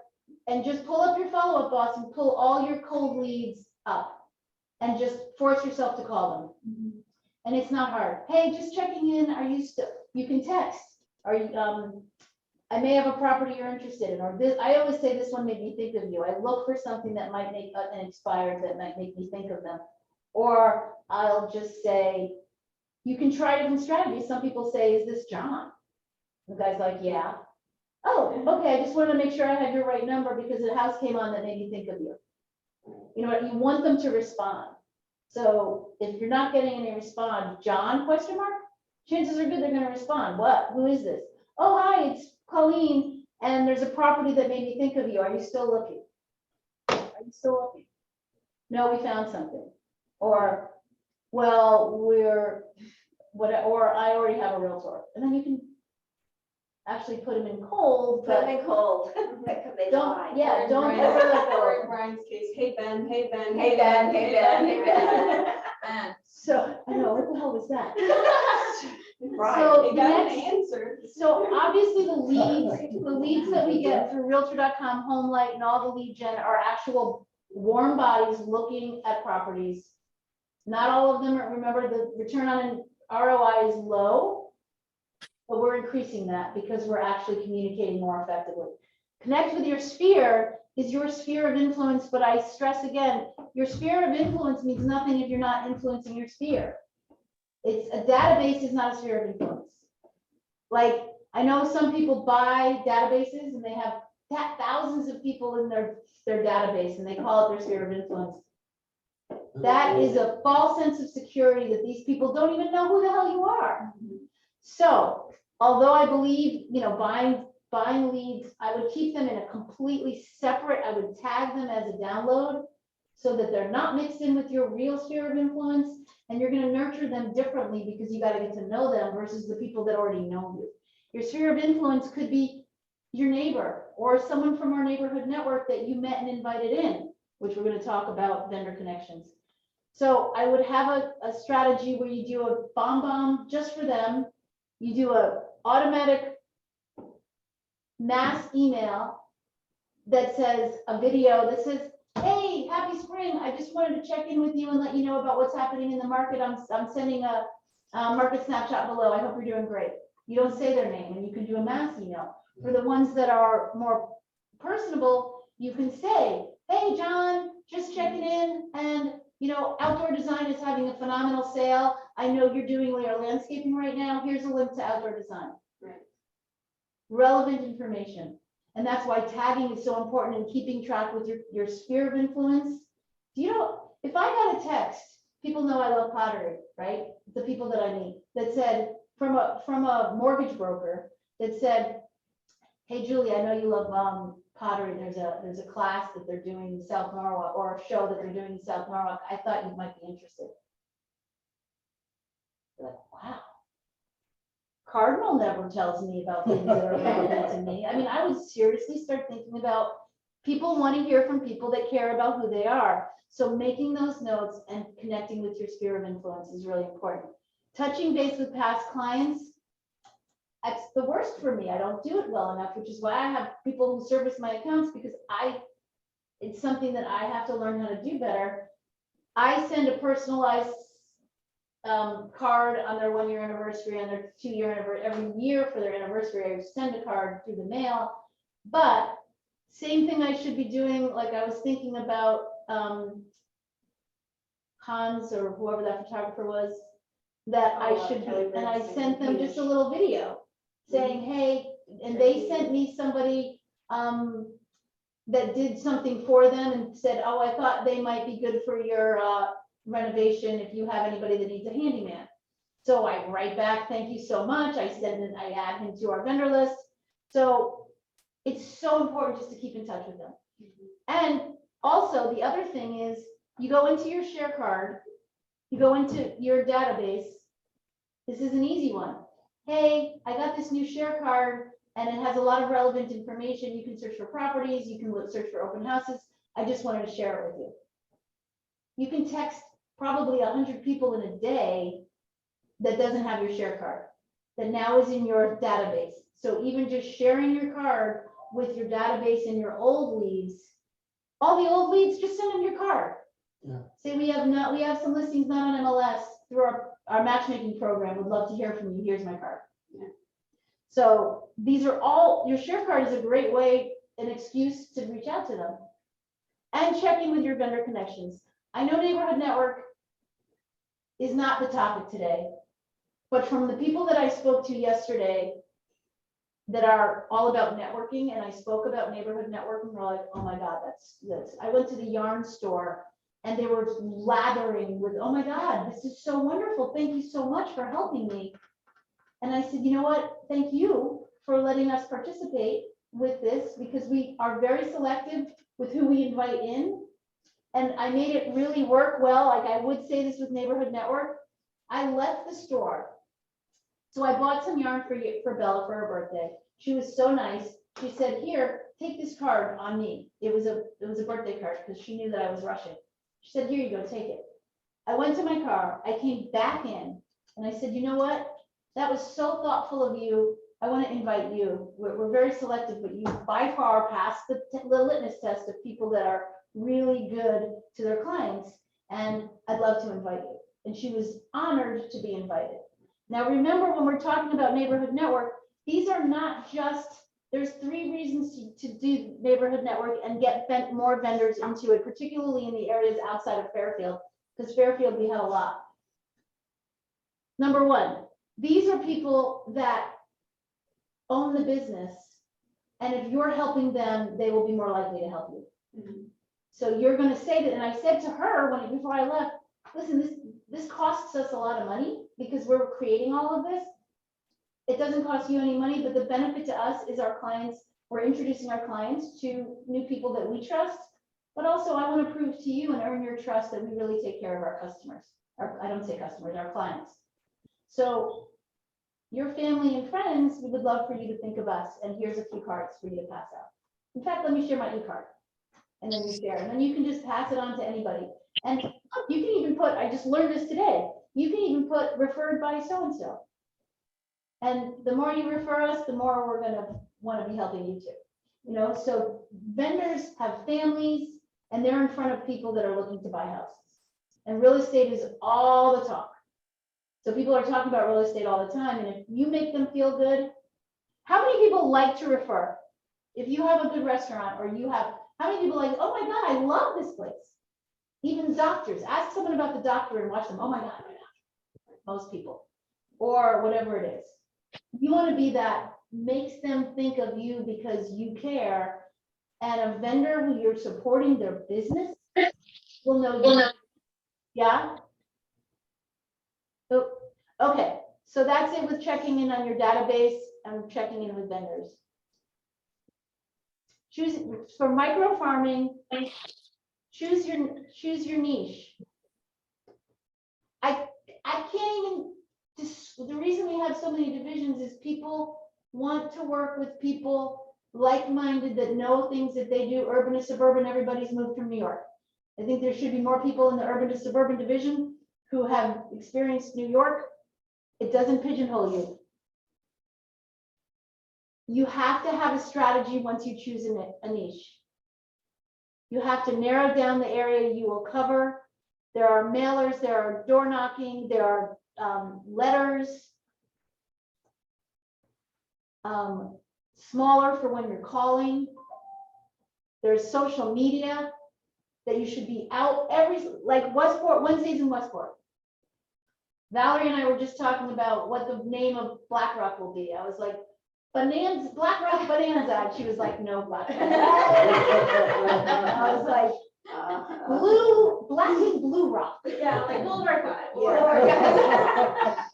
S1: and just pull up your follow-up boss and pull all your cold leads up and just force yourself to call them. And it's not hard. Hey, just checking in. Are you still, you can text. Are you, I may have a property you're interested in, or this, I always say this one made me think of you. I look for something that might make an expired that might make me think of them. Or I'll just say, you can try different strategies. Some people say, is this John? The guy's like, yeah. Oh, okay, I just wanted to make sure I had your right number because the house came on that made me think of you. You know what, you want them to respond. So if you're not getting any response, John, question mark, chances are good they're gonna respond. What? Who is this? Oh, hi, it's Colleen, and there's a property that made me think of you. Are you still looking? Are you still looking? No, we found something. Or, well, or I already have a realtor. And then you can actually put them in cold,
S6: Put them
S1: but
S6: in cold, because they lie.
S1: don't, yeah, don't
S8: Brian's-
S1: ever let
S8: Or in
S1: go.
S8: Brian's case, hey Ben, hey Ben.
S6: Hey Ben, hey Ben, hey Ben.
S8: Ben.
S1: So, I know, what the hell was that?
S6: Right.
S1: So
S8: They
S1: the
S8: got an
S1: next,
S8: answer.
S1: so obviously the leads that we get through Realtor.com, HomeLight, and all the lead gen are actual warm bodies looking at properties. Not all of them are, remember, the return on ROI is low, but we're increasing that because we're actually communicating more effectively. Connect with your sphere is your sphere of influence, but I stress again, your sphere of influence means nothing if you're not influencing your sphere. It's a database is not a sphere of influence. Like, I know some people buy databases and they have thousands of people in their database and they call it their sphere of influence. That is a false sense of security that these people don't even know who the hell you are. So, although I believe, buying leads, I would keep them in a completely separate, I would tag them as a download so that they're not mixed in with your real sphere of influence, and you're gonna nurture them differently because you gotta get to know them versus the people that already know you. Your sphere of influence could be your neighbor or someone from our neighborhood network that you met and invited in, which we're gonna talk about vendor connections. So I would have a strategy where you do a bomb just for them. You do a automatic mass email that says a video that says, hey, happy spring. I just wanted to check in with you and let you know about what's happening in the market. I'm sending a market snapshot below. I hope you're doing great. You don't say their name, and you can do a mass email. For the ones that are more personable, you can say, hey, John, just checking in, and Outdoor Design is having a phenomenal sale. I know you're doing your landscaping right now. Here's a link to Outdoor Design.
S8: Right.
S1: Relevant information. And that's why tagging is so important in keeping track with your sphere of influence. If I got a text, people know I love pottery, right? The people that I meet that said from a mortgage broker that said, hey, Julie, I know you love pottery. There's a class that they're doing in South Norwalk, or a show that they're doing in South Norwalk. I thought you might be interested. You're like, wow. Cardinal never tells me about things that are relevant to me. I mean, I would seriously start thinking about people want to hear from people that care about who they are. So making those notes and connecting with your sphere of influence is really important. Touching base with past clients, that's the worst for me. I don't do it well enough, which is why I have people who service my accounts, because it's something that I have to learn how to do better. I send a personalized card on their 1-year anniversary, on their 2-year anniversary, every year for their anniversary, I send a card through the mail. But same thing I should be doing, like I was thinking about Hans or whoever that photographer was, that I should be, and I sent them just a little video saying, hey, and they sent me somebody that did something for them and said, oh, I thought they might be good for your renovation if you have anybody that needs a handyman. So I write back, thank you so much. I add him to our vendor list. So it's so important just to keep in touch with them. And also the other thing is you go into your share card, you go into your database. This is an easy one. Hey, I got this new share card and it has a lot of relevant information. You can search for properties, you can search for open houses. I just wanted to share it with you. You can text probably 100 people in a day that doesn't have your share card, that now is in your database. So even just sharing your card with your database and your old leads, all the old leads, just send them your card.
S5: Yeah.
S1: Say we have some listings not on MLS through our matchmaking program. Would love to hear from you. Here's my card.
S8: Yeah.
S1: So these are all, your share card is a great way, an excuse to reach out to them. And checking with your vendor connections. I know Neighborhood Network is not the topic today, but from the people that I spoke to yesterday that are all about networking, and I spoke about Neighborhood Networking, we're like, oh my God, that's. I went to the yarn store And they were lathering with, oh my God, this is so wonderful. Thank you so much for helping me. And I said, you know what? Thank you for letting us participate with this, because we are very selective with who we invite in. And I made it really work well. Like I would say this with Neighborhood Network. I left the store. So I bought some yarn for Bella for her birthday. She was so nice. She said, here, take this card on me. It was a birthday card because she knew that I was rushing. She said, here you go, take it. I went to my car. I came back in and I said, you know what? That was so thoughtful of you. I want to invite you. We're very selective, but you by far passed the litmus test of people that are really good to their clients. And I'd love to invite you. And she was honored to be invited. Now, remember, when we're talking about Neighborhood Network, these are not just, there's 3 reasons to do Neighborhood Network and get more vendors into it, particularly in the areas outside of Fairfield, because Fairfield, we have a lot. Number 1, these are people that own the business. And if you're helping them, they will be more likely to help you. So you're going to say that, and I said to her before I left, listen, this costs us a lot of money because we're creating all of this. It doesn't cost you any money, but the benefit to us is our clients, we're introducing our clients to new people that we trust, but also I want to prove to you and earn your trust that we really take care of our customers. I don't say customers, our clients. So your family and friends, we would love for you to think of us, and here's a few cards for you to pass out. In fact, let me share my e-card. And then you share, and then you can just pass it on to anybody. And look, you can even put, I just learned this today, you can even put referred by so-and-so. And the more you refer us, the more we're gonna wanna be helping you too. You know, so vendors have families and they're in front of people that are looking to buy houses. And real estate is all the talk. So people are talking about real estate all the time. And if you make them feel good, how many people like to refer? If you have a good restaurant or you have, how many people like, oh my God, I love this place. Even doctors, ask someone about the doctor and watch them. Oh my God, my doctor. Most people, or whatever it is. You want to be that makes them think of you because you care. And a vendor who you're supporting their business will know you. Yeah. So, okay, so that's it with checking in on your database and checking in with vendors. Choose for micro farming. Choose your niche. I can't even the reason we have so many divisions is people want to work with people like-minded that know things that they do. Urban to suburban, everybody's moved from New York. I think there should be more people in the urban to suburban division who have experienced New York. It doesn't pigeonhole you. You have to have a strategy once you choose a niche. You have to narrow down the area you will cover. There are mailers, there are door knocking, there are letters. Smaller for when you're calling. There's social media that you should be out like Westport, Wednesdays in Westport. Valerie and I were just talking about what the name of BlackRock will be. I was like, BlackRock Bonanza. And she was like, no, BlackRock. I was like, black and blue rock.
S8: Yeah, like Boulevard 5.
S1: Yeah.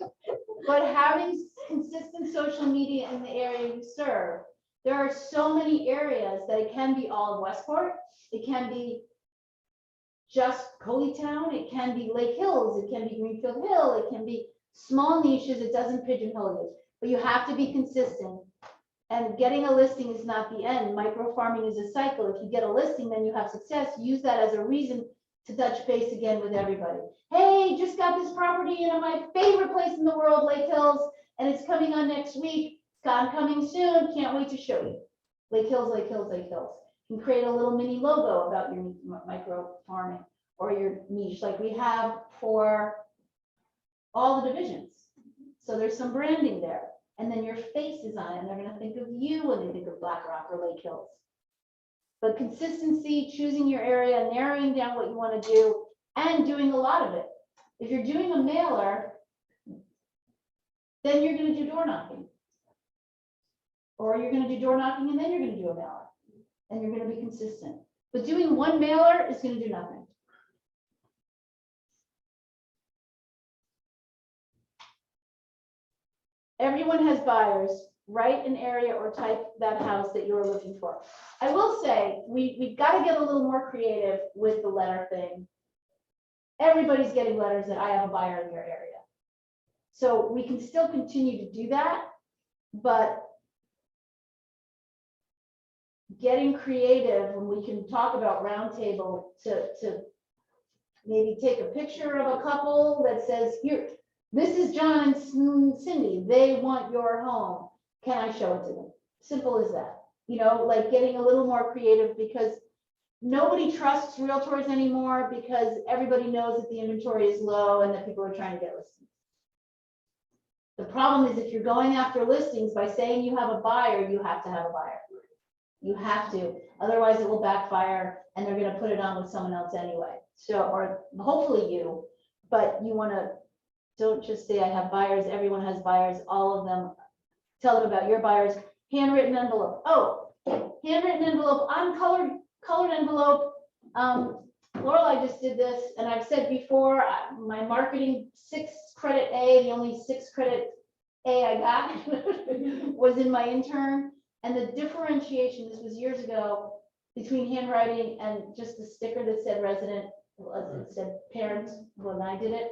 S1: But having consistent social media in the area you serve, there are so many areas that it can be all of Westport. It can be just Coleytown. It can be Lake Hills. It can be Greenfield Hill. It can be small niches. It doesn't pigeonhole you, but you have to be consistent. And getting a listing is not the end. Micro farming is a cycle. If you get a listing, then you have success. Use that as a reason to touch base again with everybody. Hey, just got this property in my favorite place in the world, Lake Hills, and it's coming on next week. It's coming soon. Can't wait to show you. Lake Hills, Lake Hills, Lake Hills. You can create a little mini logo about your micro farming or your niche, like we have for all the divisions. So there's some branding there. And then your face is on it, and they're going to think of you when they think of BlackRock or Lake Hills. But consistency, choosing your area, narrowing down what you want to do, and doing a lot of it. If you're doing a mailer, then you're going to do door knocking. Or you're going to do door knocking, and then you're going to do a mailer. And you're going to be consistent. But doing one mailer is going to do nothing. everyone has buyers, write an area or type that house that you're looking for. I will say, we've got to get a little more creative with the letter thing. Everybody's getting letters that I have a buyer in your area. So we can still continue to do that, but getting creative when we can talk about roundtable to maybe take a picture of a couple that says, here, this is John and Cindy, they want your home. Can I show it to them? Simple as that. You know, like getting a little more creative because nobody trusts realtors anymore because everybody knows that the inventory is low and that people are trying to get listings. The problem is if you're going after listings by saying you have a buyer, you have to have a buyer. You have to, otherwise it will backfire and they're gonna put it on with someone else anyway. So, or hopefully you, but you wanna, don't just say I have buyers, everyone has buyers, all of them. Tell them about your buyers, handwritten envelope. Oh, handwritten envelope, colored envelope. Lorelei just did this, and I've said before, my marketing 6 credit A, the only 6 credit A I got was in my intern. And the differentiation, this was years ago, between handwriting and just the sticker that said resident, it said parent when I did it.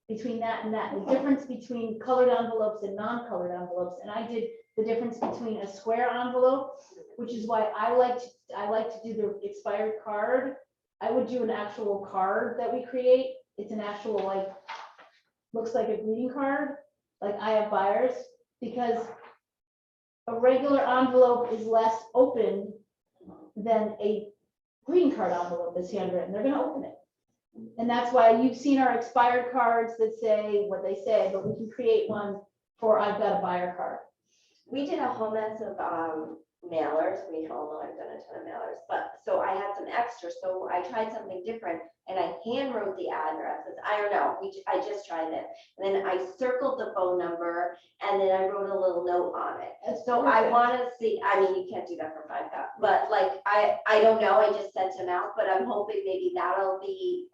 S1: Between that and that, the difference between colored envelopes and non-colored envelopes, and I did the difference between a square envelope, which is why I like to do the expired card. I would do an actual card that we create. It's an actual, like, looks like a greeting card, like I have buyers, because a regular envelope is less open than a greeting card envelope that's handwritten. They're gonna open it. And that's why you've seen our expired cards that say what they say, but we can create one for I've got a buyer card.
S6: We did a whole mess of mailers. We all know I've done a ton of mailers, but so I had some extra. So I tried something different and I hand wrote the addresses. I don't know. I just tried it. And then I circled the phone number and then I wrote a little note on it. And so I want to see, I mean, you can't do that for $5, but like, I don't know. I just sent them out, but I'm hoping maybe that'll be,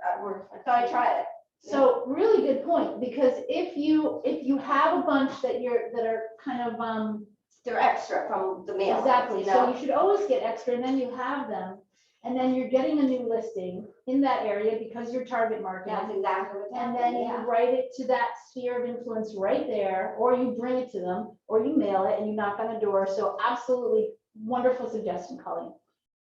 S6: so I tried it.
S1: So really good point, because if you have a bunch that are kind of,
S6: They're extra from the mail.
S1: exactly,
S6: You
S1: so
S6: know?
S1: you should always get extra, and then you have them, and then you're getting a new listing in that area because you're target market.
S6: That's exactly what's
S1: And
S6: happening.
S1: then you
S6: Yeah.
S1: write it to that sphere of influence right there, or you bring it to them, or you mail it and you knock on the door. So absolutely wonderful suggestion, Colleen.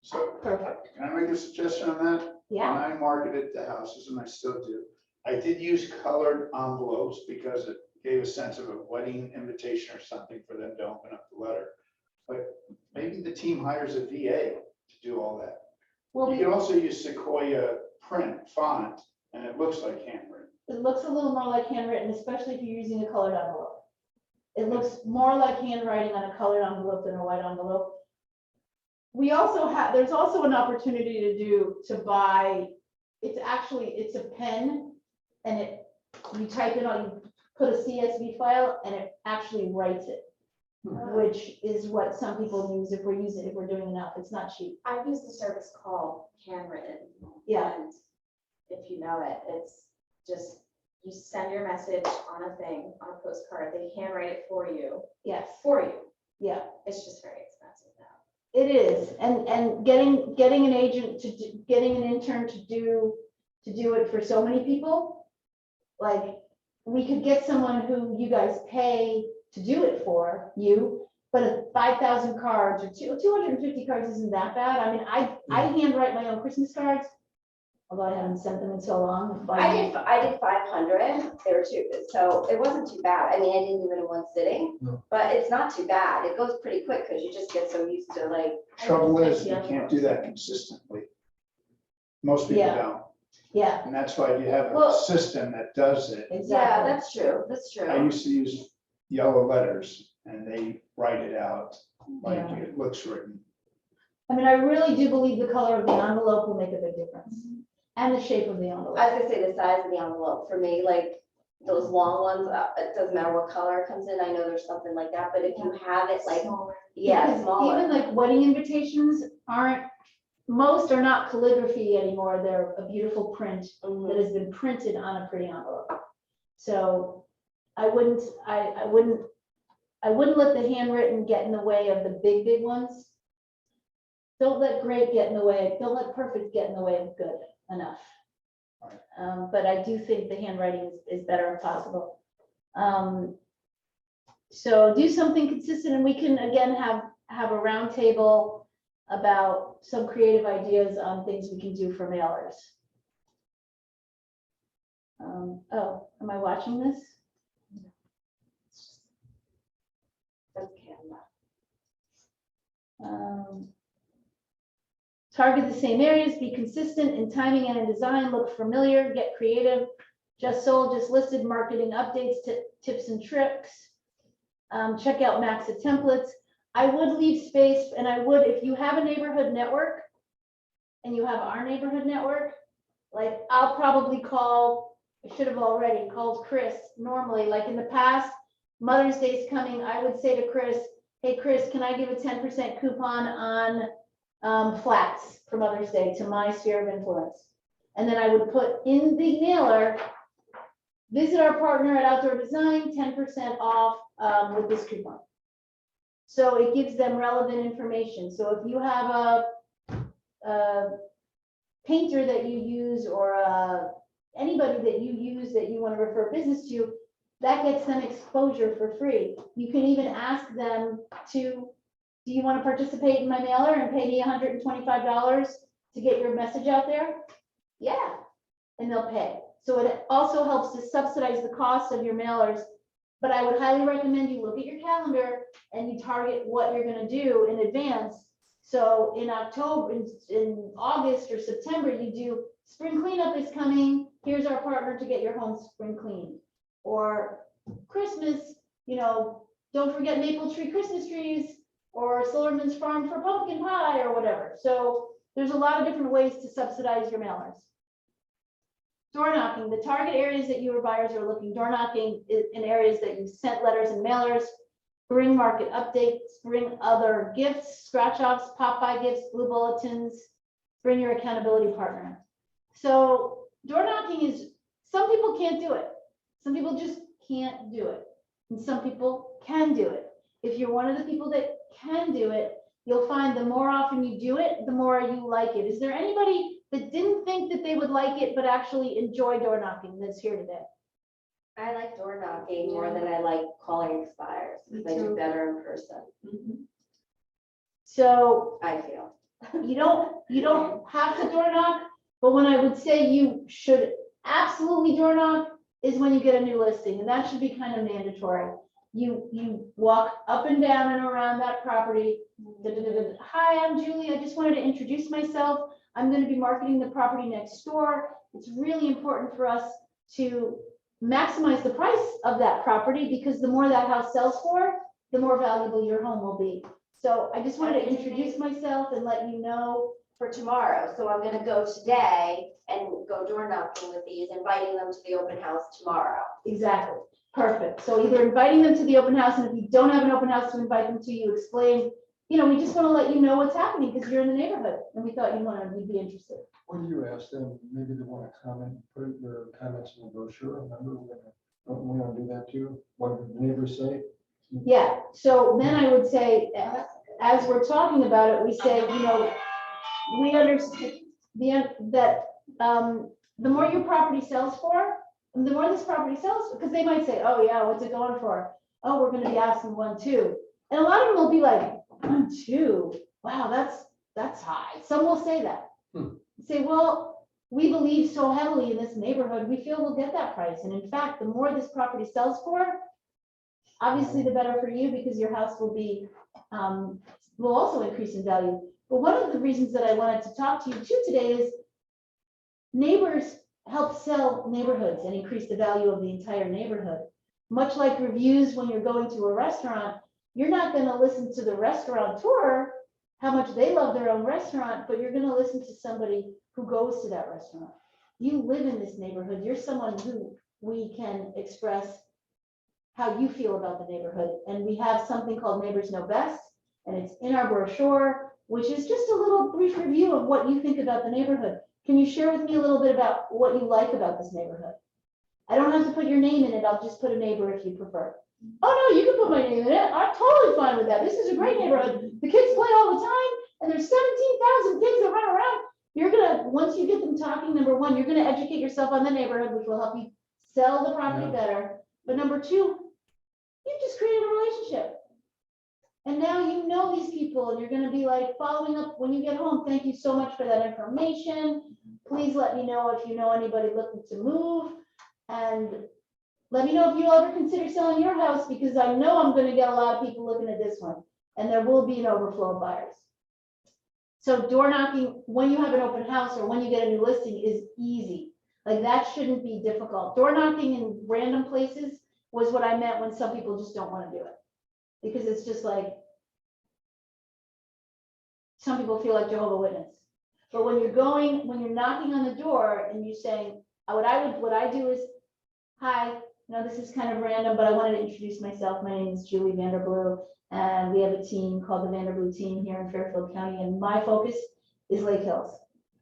S4: So
S1: Perfect.
S4: can I make a suggestion on that?
S1: Yeah,
S4: When I marketed the houses, and I still do, I did use colored envelopes because it gave a sense of a wedding invitation or something for them to open up the letter. But maybe the team hires a VA to do all that.
S1: well,
S4: You can also use Sequoia print font, and it looks like handwritten.
S1: it looks a little more like handwritten, especially if you're using a colored envelope. It looks more like handwriting on a colored envelope than a white envelope. We also have, there's also an opportunity to buy, it's a pen, and you type it on, you put a CSV file, and it actually writes it, which is what some people use if we're doing enough. It's not cheap.
S9: I've used a service called Handwritten.
S1: Yeah.
S9: And if you know it, it's just, you send your message on a thing, on a postcard, they handwrite it for you,
S1: Yes, yeah.
S9: It's just very expensive now.
S1: It is, and getting an agent getting an intern to do it for so many people, like, we could get someone who you guys pay to do it for you, but 5,000 cards or 250 cards isn't that bad. I mean, I handwrite my own Christmas cards, although I haven't sent them in so long.
S6: I did 500. They were two, so it wasn't too bad. I mean, I didn't do it in one sitting,
S5: No.
S6: but it's not too bad. It goes pretty quick because you just get so used to like.
S4: Trouble is, you can't do that consistently. Most people
S1: Yeah.
S4: don't,
S1: Yeah,
S4: and that's why you have a
S6: Well-
S4: system that does it.
S6: Yeah,
S1: exactly.
S6: that's true. That's true.
S4: I used to use yellow letters, and they write it out like
S1: Yeah.
S4: it looks written.
S1: I mean, I really do believe the color of the envelope will make a big difference, and the shape of the envelope.
S6: I was gonna say the size of the envelope for me, like those long ones, it doesn't matter what color it comes in. I know there's something like that, but if you have it like, yeah,
S1: Because
S6: smaller.
S1: even like wedding invitations most are not calligraphy anymore. They're a beautiful print
S6: Mhm.
S1: that has been printed on a pretty envelope. So I wouldn't I wouldn't let the handwritten get in the way of the big ones. Don't let great get in the way, don't let perfect get in the way of good enough. But I do think the handwriting is better if possible. So do something consistent, and we can again have a round table about some creative ideas on things we can do for mailers. Oh, am I watching this?
S6: That's Canva.
S1: Target the same areas, be consistent in timing and in design, look familiar, get creative. Just sold, just listed, marketing updates, tips and tricks. Check out Maxa templates. I would leave space, and I would, if you have a neighborhood network and you have our neighborhood network, like I'll probably call, I should have already called Chris normally, like in the past, Mother's Day is coming, I would say to Chris, hey, Chris, can I give a 10% coupon on flats for Mother's Day to my sphere of influence? And then I would put in the mailer, visit our partner at Outdoor Design, 10% off with this coupon. So it gives them relevant information. So if you have a painter that you use, or anybody that you use that you want to refer business to, that gets them exposure for free. You can even ask them to, do you want to participate in my mailer and pay me $125 to get your message out there? Yeah, and they'll pay. So it also helps to subsidize the cost of your mailers. But I would highly recommend you look at your calendar and you target what you're going to do in advance. So in October, in August or September, you do spring cleanup is coming. Here's our partner to get your home spring clean. Or Christmas, don't forget Maple Tree Christmas trees, or Silverman's Farm for pumpkin pie, or whatever. So there's a lot of different ways to subsidize your mailers. Door knocking, the target areas that your buyers are looking. Door knocking in areas that you sent letters and mailers. Bring market updates, bring other gifts, scratch offs, pop by gifts, blue bulletins, bring your accountability partner. So door knocking is, some people can't do it. Some people just can't do it. And some people can do it. If you're one of the people that can do it, you'll find the more often you do it, the more you like it. Is there anybody that didn't think that they would like it, but actually enjoy door knocking that's here today?
S6: I like door knocking more than I like calling expires, because I do better in person,
S1: So
S6: I feel.
S1: you don't have to door knock, but when I would say you should absolutely door knock is when you get a new listing, and that should be kind of mandatory. You walk up and down and around that property. Hi, I'm Julie. I just wanted to introduce myself. I'm going to be marketing the property next door. It's really important for us to maximize the price of that property, because the more that house sells for, the more valuable your home will be. So I just wanted to introduce myself and let you know.
S6: For tomorrow, so I'm gonna go today and go door knocking with these, inviting them to the open house tomorrow.
S1: Exactly. Perfect. So either inviting them to the open house, and if you don't have an open house to invite them to, you explain, we just want to let you know what's happening because you're in the neighborhood and we thought you'd be interested.
S5: When you ask them, maybe they want to comment, put their comments in the brochure, remember, don't we want to do that too? What the neighbors say?
S1: Yeah. So then I would say, as we're talking about it, we say, we understand that the more your property sells for, the more this property sells, because they might say, oh yeah, what's it going for? Oh, we're going to be asking 1, 2. And a lot of them will be like, 1, 2. Wow, that's high. Some will say that. Say, well, we believe so heavily in this neighborhood, we feel we'll get that price. And in fact, the more this property sells for, obviously the better for you, because your house will be, will also increase in value. But one of the reasons that I wanted to talk to you too today is neighbors help sell neighborhoods and increase the value of the entire neighborhood. Much like reviews when you're going to a restaurant, you're not going to listen to the restaurateur, how much they love their own restaurant, but you're going to listen to somebody who goes to that restaurant. You live in this neighborhood. You're someone who we can express how you feel about the neighborhood. And we have something called Neighbors Know Best, and it's in our brochure, which is just a little brief review of what you think about the neighborhood. Can you share with me a little bit about what you like about this neighborhood? I don't have to put your name in it. I'll just put a neighbor if you prefer. Oh no, you can put put my name in it. I'm totally fine with that. This is a great neighborhood. The kids play all the time and there's 17,000 kids that run around. You're gonna, once you get them talking, number one, you're gonna educate yourself on the neighborhood, which will help you sell the property
S5: Yeah.
S1: better. But number two, you just created a relationship. And now you know these people and you're gonna be like following up when you get home. Thank you so much for that information. Please let me know if you know anybody looking to move. And let me know if you'll ever consider selling your house, because I know I'm gonna get a lot of people looking at this one. And there will be an overflow of buyers. So door knocking, when you have an open house or when you get a new listing, is easy. Like that shouldn't be difficult. Door knocking in random places was what I meant when some people just don't want to do it. Because it's just like, some people feel like Jehovah's Witness. But when you're knocking on the door and you're saying, what I do is, hi, this is kind of random, but I wanted to introduce myself. My name is Julie Vanderblue, and we have a team called the Vanderblue team here in Fairfield County, and my focus is Lake Hills.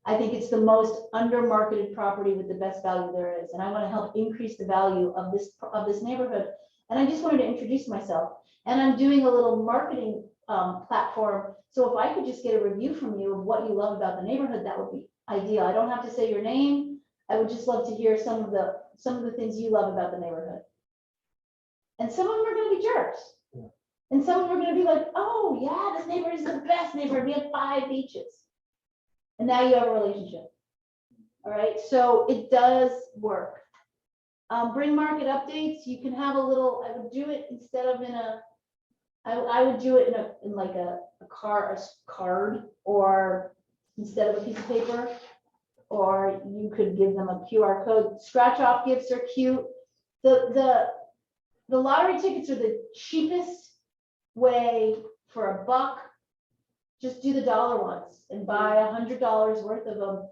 S1: I think it's the most under-marketed property with the best value there is, and I want to help increase the value of this neighborhood. And I just wanted to introduce myself. And I'm doing a little marketing platform. So if I could just get a review from you of what you love about the neighborhood, that would be ideal. I don't have to say your name. I would just love to hear some of the things you love about the neighborhood. And some of them are going to be jerks.
S5: Yeah.
S1: And some of them are going to be like, oh yeah, this neighborhood is the best neighborhood. We have 5 beaches. And now you have a relationship. All right, so it does work. Bring market updates. You can have a little, I would do it instead of I would do it in like a card, or instead of a piece of paper, or you could give them a QR code. Scratch off gifts are cute. The lottery tickets are the cheapest way for $1. Just do the dollar ones and buy $100 worth of them.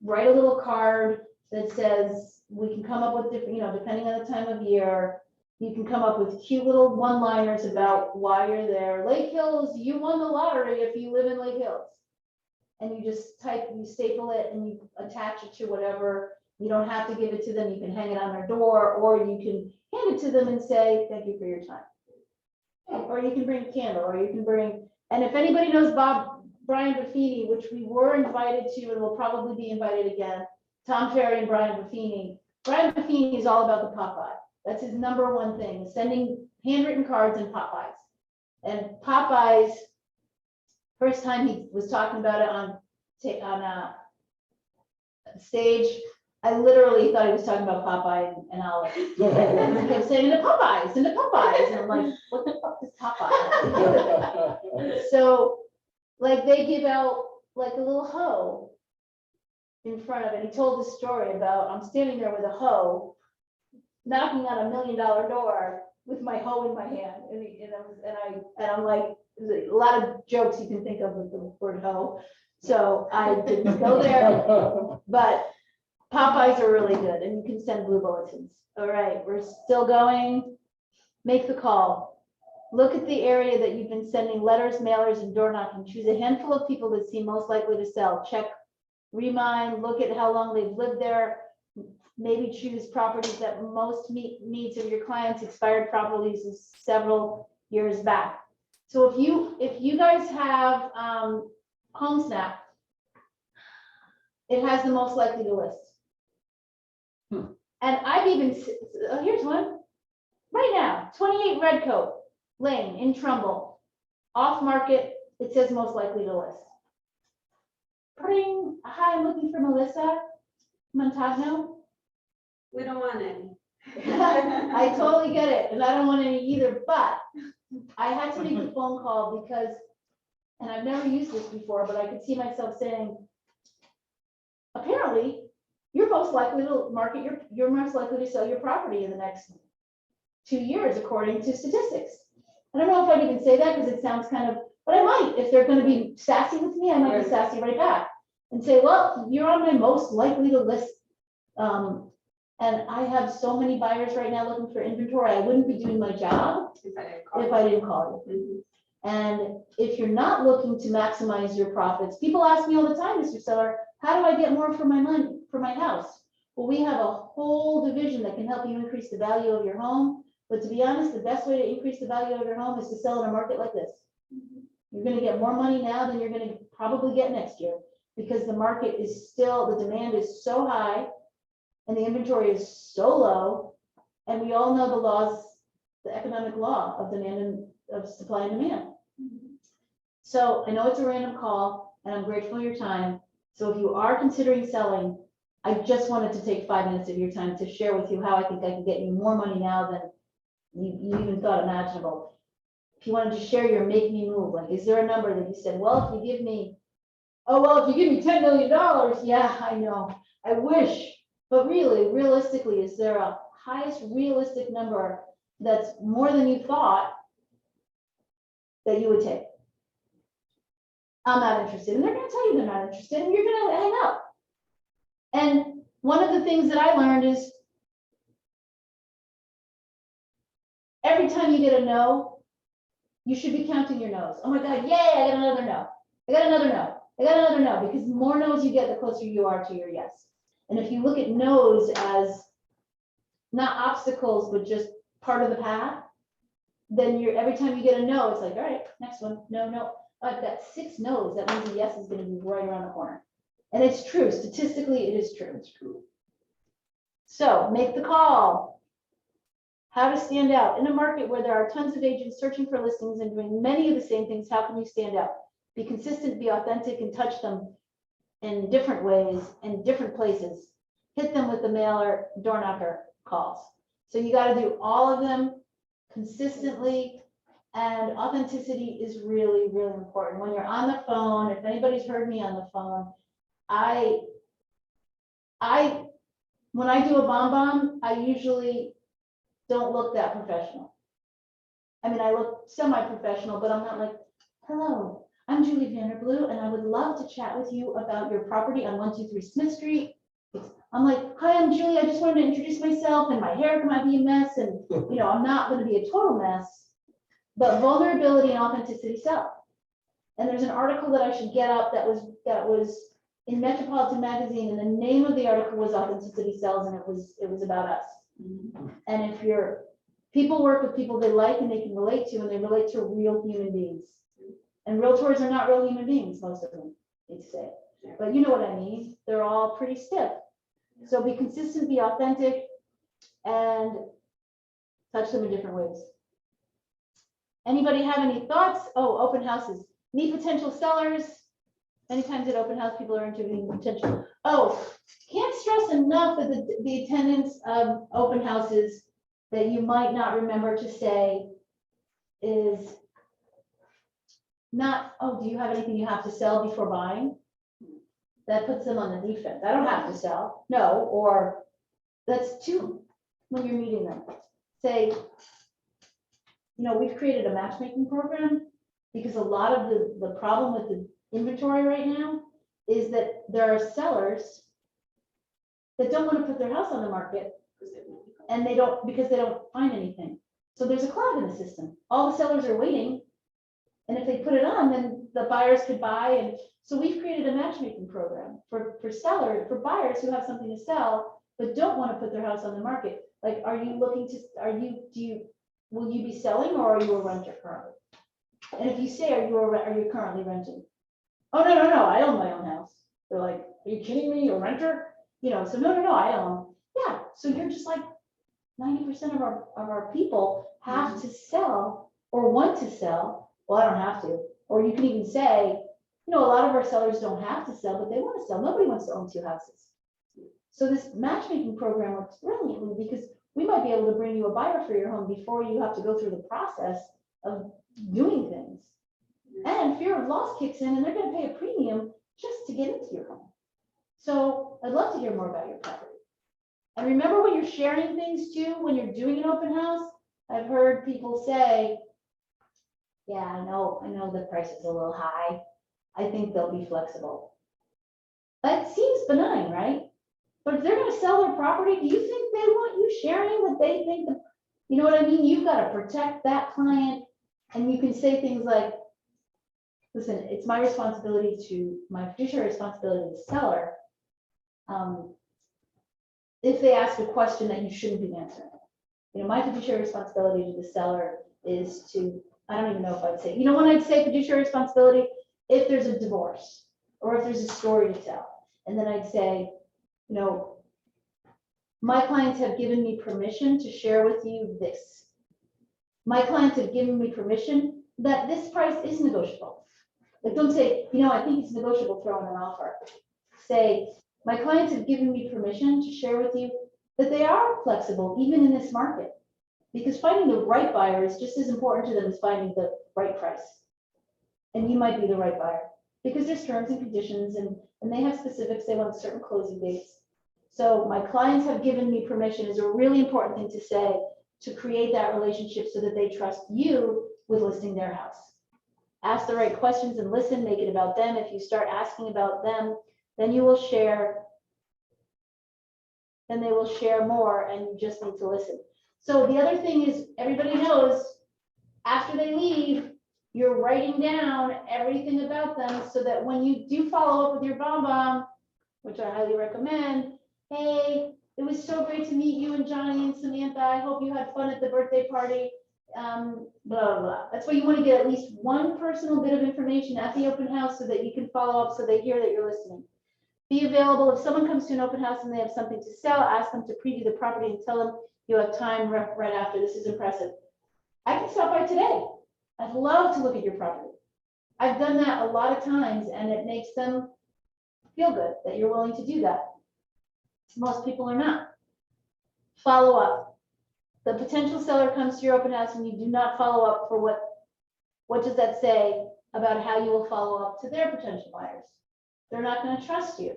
S1: Write a little card that says, we can come up with different, depending on the time of year, you can come up with cute little one-liners about why you're there. Lake Hills, you won the lottery if you live in Lake Hills. And you just you staple it and you attach it to whatever. You don't have to give it to them. You can hang it on their door, or you can hand it to them and say, thank you for your time. Or you can bring a candle, or you can bring, and if anybody knows Brian Buffini, which we were invited to and will probably be invited again, Tom Ferry and Brian Buffini. Brian Buffini is all about the Popeye. That's his number one thing, sending handwritten cards and Popeyes. And Popeyes, first time he was talking about it on stage, I literally thought he was talking about Popeye and Olive. And he kept saying, the Popeyes, and the Popeyes. And I'm like, what the fuck is Popeye? So, like, they give out like a little hoe in front of it. He told this story about, I'm standing there with a hoe, knocking on $1 million door with my hoe in my hand. And I'm like, there's a lot of jokes you can think of with the word hoe. So I didn't go there, but Popeyes are really good, and you can send blue bulletins. All right, we're still going. Make the call. Look at the area that you've been sending letters, mailers, and door knocking. Choose a handful of people that seem most likely to sell. Check, remind, look at how long they've lived there. Maybe choose properties that most meet needs of your clients. Expired properties is several years back. So if you guys have HomeSnap, it has the most likely to list. And I've even, here's one right now, 28 Redcoat Lane in Trumbull, off market. It says most likely to list. Bring, hi, I'm looking for Melissa Montagno.
S8: We don't want any.
S1: I totally get it, and I don't want any either, but I had to make a phone call because, and I've never used this before, but I could see myself saying, apparently, you're most likely to market you're most likely to sell your property in the next 2 years, according to statistics. I don't know if I'd even say that because it sounds kind of, but I might. If they're going to be sassy with me, I might be sassy right back and say, well, you're on my most likely to list. And I have so many buyers right now looking for inventory. I wouldn't be doing my job if I didn't call you. And if you're not looking to maximize your profits, people ask me all the time, Mr. Seller, how do I get more for my money, for my house? Well, we have a whole division that can help you increase the value of your home But to be honest, the best way to increase the value of your home is to sell in a market like this. You're gonna get more money now than you're gonna probably get next year, because the market is still, the demand is so high and the inventory is so low. And we all know the laws, the economic law of demand and of supply and demand. So I know it's a random call and I'm grateful for your time. So if you are considering selling, I just wanted to take 5 minutes of your time to share with you how I think I can get you more money now than you even thought imaginable. If you wanted to share your make me move, like, is there a number that you said, well, if you give me, oh, well, if you give me $10 million, yeah, I know, I wish. But really, realistically, is there a highest realistic number that's more than you thought that you would take? I'm not interested. And they're gonna tell you they're not interested, and you're gonna hang up. And one of the things that I learned is every time you get a no, you should be counting your no's. Oh my God, yay, I got another no. I got another no. I got another no, because the more no's you get, the closer you are to your yes. And if you look at no's as not obstacles, but just part of the path, then you're, every time you get a no, it's like, all right, next one, no, no. I've got 6 no's, that means a yes is gonna be right around the corner. And it's true, statistically, it is true.
S5: It's true.
S1: So make the call. How to stand out in a market where there are tons of agents searching for listings and doing many of the same things. How can you stand out? Be consistent, be authentic, and touch them in different ways and different places. Hit them with the mailer, door knocker calls. So you got to do all of them consistently, and authenticity is really, really important. When you're on the phone, if anybody's heard me on the phone, when I do a bomb, I usually don't look that professional. I mean, I look semi-professional, but I'm not like, hello, I'm Julie Vanderbloe, and I would love to chat with you about your property on 123 Smith Street. I'm like, hi, I'm Julie. I just wanted to introduce myself, and my hair might be a mess, and you know, I'm not going to be a total mess, but vulnerability and authenticity sell. And there's an article that I should get up that was in Metropolitan Magazine, and the name of the article was Authenticity Sells, and it was about us. And if people work with people they like and they can relate to, and they relate to real human beings. And realtors are not real human beings, most of them, they'd say. But you know what I mean? They're all pretty stiff. So be consistent, be authentic, and touch them in different ways. Anybody have any thoughts? Oh, open houses. Meet potential sellers. Many times at open house, people are interviewing potential. Oh, can't stress enough that the attendance of open houses that you might not remember to say is not, oh, do you have anything you have to sell before buying? That puts them on the defense. I don't have to sell. No, or that's too, when you're meeting them. Say, you know, we've created a matchmaking program because a lot of the problem with the inventory right now is that there are sellers that don't want to put their house on the market, and because they don't find anything. So there's a clog in the system. All the sellers are waiting, and if they put it on, then the buyers could buy. And so we've created a matchmaking program for buyers who have something to sell but don't want to put their house on the market. Like, will you be selling, or are you a renter currently? And if you say, are you currently renting? Oh, no, I own my own house. They're like, are you kidding me? You're a renter? You know, so no, I own. Yeah, so you're just like 90% of our people have to sell or want to sell. Well, I don't have to. Or you can even say, you know, a lot of our sellers don't have to sell, but they want to sell. Nobody wants to own 2 houses. So this matchmaking program works brilliantly because we might be able to bring you a buyer for your home before you have to go through the process of doing things. And fear of loss kicks in, and they're going to pay a premium just to get into your home. So I'd love to hear more about your property. And remember, when you're sharing things too, when you're doing an open house, I've heard people say, yeah, I know the price is a little high. I think they'll be flexible. That seems benign, right? But if they're going to sell their property, do you think they want you sharing that they think, you know what I mean? You've got to protect that client. And you can say things like, listen, it's my fiduciary responsibility to seller. If they ask a question that you shouldn't be answering, my fiduciary responsibility to the seller is to, I don't even know if I'd say, when I'd say fiduciary responsibility, if there's a divorce or if there's a story to tell. And then I'd say, my clients have given me permission to share with you this. My clients have given me permission that this price is negotiable. Like, don't say, I think it's negotiable, throw in an offer. Say, my clients have given me permission to share with you that they are flexible, even in this market. Because finding the right buyer is just as important to them as finding the right price. And you might be the right buyer, because there's terms and conditions, and they have specifics, they want certain closing dates. So my clients have given me permission is a really important thing to say, to create that relationship so that they trust you with listing their house. Ask the right questions and listen, make it about them. If you start asking about them, then you will share, then they will share more, and you just need to listen. So the other thing is, everybody knows, after they leave, you're writing down everything about them so that when you do follow up with your BombBomb, which I highly recommend, hey, it was so great to meet you and Johnny and Samantha. I hope you had fun at the birthday party. Blah, blah, blah. That's why you want to get at least one personal bit of information at the open house so that you can follow up, so they hear that you're listening. Be available. If someone comes to an open house and they have something to sell, ask them to preview the property and tell them you have time right after. This is impressive. I can stop by today. I'd love to look at your property. I've done that a lot of times, and it makes them feel good that you're willing to do that. Most people are not. Follow up. The potential seller comes to your open house and you do not follow up for what does that say about how you will follow up to their potential buyers? They're not going to trust you.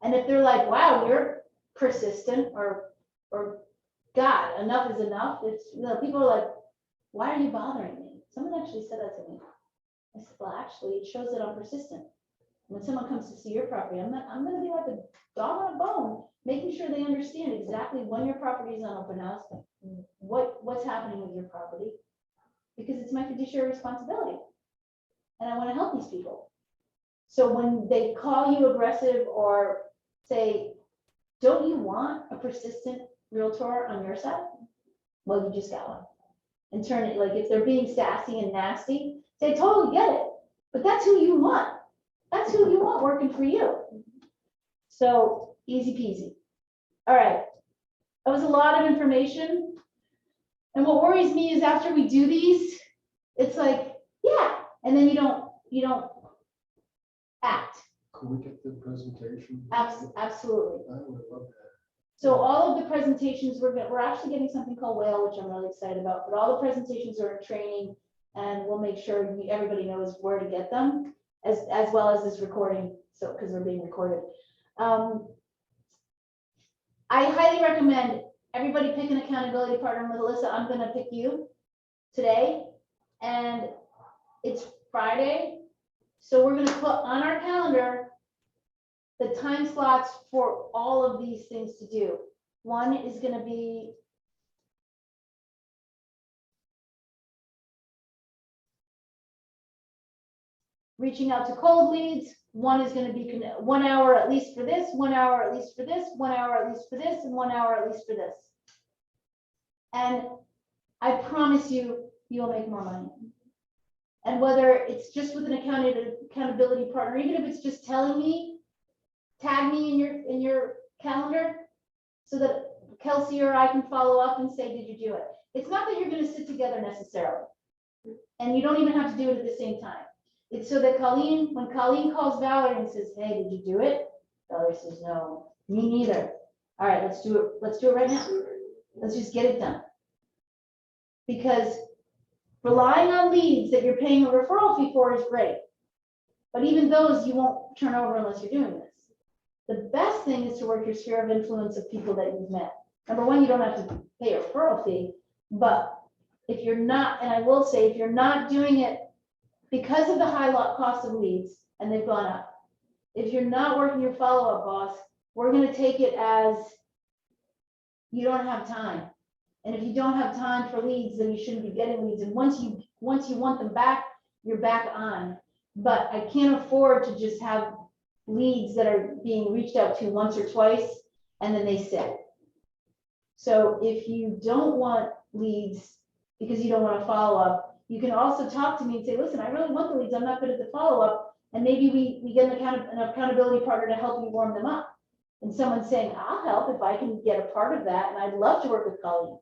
S1: And if they're like, wow, you're persistent, or God, enough is enough. It's, people are like, why are you bothering me? Someone actually said that to me. I said, well, actually, it shows that I'm persistent. When someone comes to see your property, I'm going to be like a dog on a bone, making sure they understand exactly when your property is on open house, what's happening with your property, because it's my fiduciary responsibility. And I want to help these people. So when they call you aggressive or say, don't you want a persistent realtor on your side? Well, you just got one. And turn it, like, if they're being sassy and nasty, say, totally get it. But that's who you want. That's who you want working for you. So easy peasy. All right. That was a lot of information. And what worries me is after we do these, it's like, yeah, and then you don't act.
S5: Could we get the presentation?
S1: Absolutely.
S5: I would love that.
S1: So all of the presentations, we're actually getting something called Whale, which I'm really excited about, but all the presentations are in training, and we'll make sure everybody knows where to get them, as well as this recording, so because they're being recorded. I highly recommend everybody pick an accountability partner. Melissa, I'm gonna pick you today, and it's Friday, so we're gonna put on our calendar the time slots for all of these things to do. One is going to be reaching out to cold leads. One is going to be 1 hour at least for this, 1 hour at least for this, 1 hour at least for this, and 1 hour at least for this. And I promise you, you'll make more money. And whether it's just with an accountability partner, even if it's just telling me, tag me in your calendar so that Kelsey or I can follow up and say, did you do it? It's not that you're going to sit together necessarily, and you don't even have to do it at the same time. It's so that when Colleen calls Valerie and says, hey, did you do it? Valerie says, no, me neither. All right, let's do it. Let's do it right now. Let's just get it done. Because relying on leads that you're paying a referral fee for is great, but even those you won't turn over unless you're doing this. The best thing is to work your sphere of influence of people that you've met. Number one, you don't have to pay a referral fee, but if you're not, and I will say, if you're not doing it because of the high cost of leads, and they've gone up, if you're not working your follow-up, boss, we're going to take it as you don't have time. And if you don't have time for leads, then you shouldn't be getting leads. And once you want them back, you're back on. But I can't afford to just have leads that are being reached out to once or twice and then they sit. So if you don't want leads because you don't want to follow up, you can also talk to me and say, listen, I really want the leads, I'm not good at the follow-up. And maybe we get an accountability partner to help you warm them up. And someone's saying, I'll help if I can get a part of that, and I'd love to work with Colleen.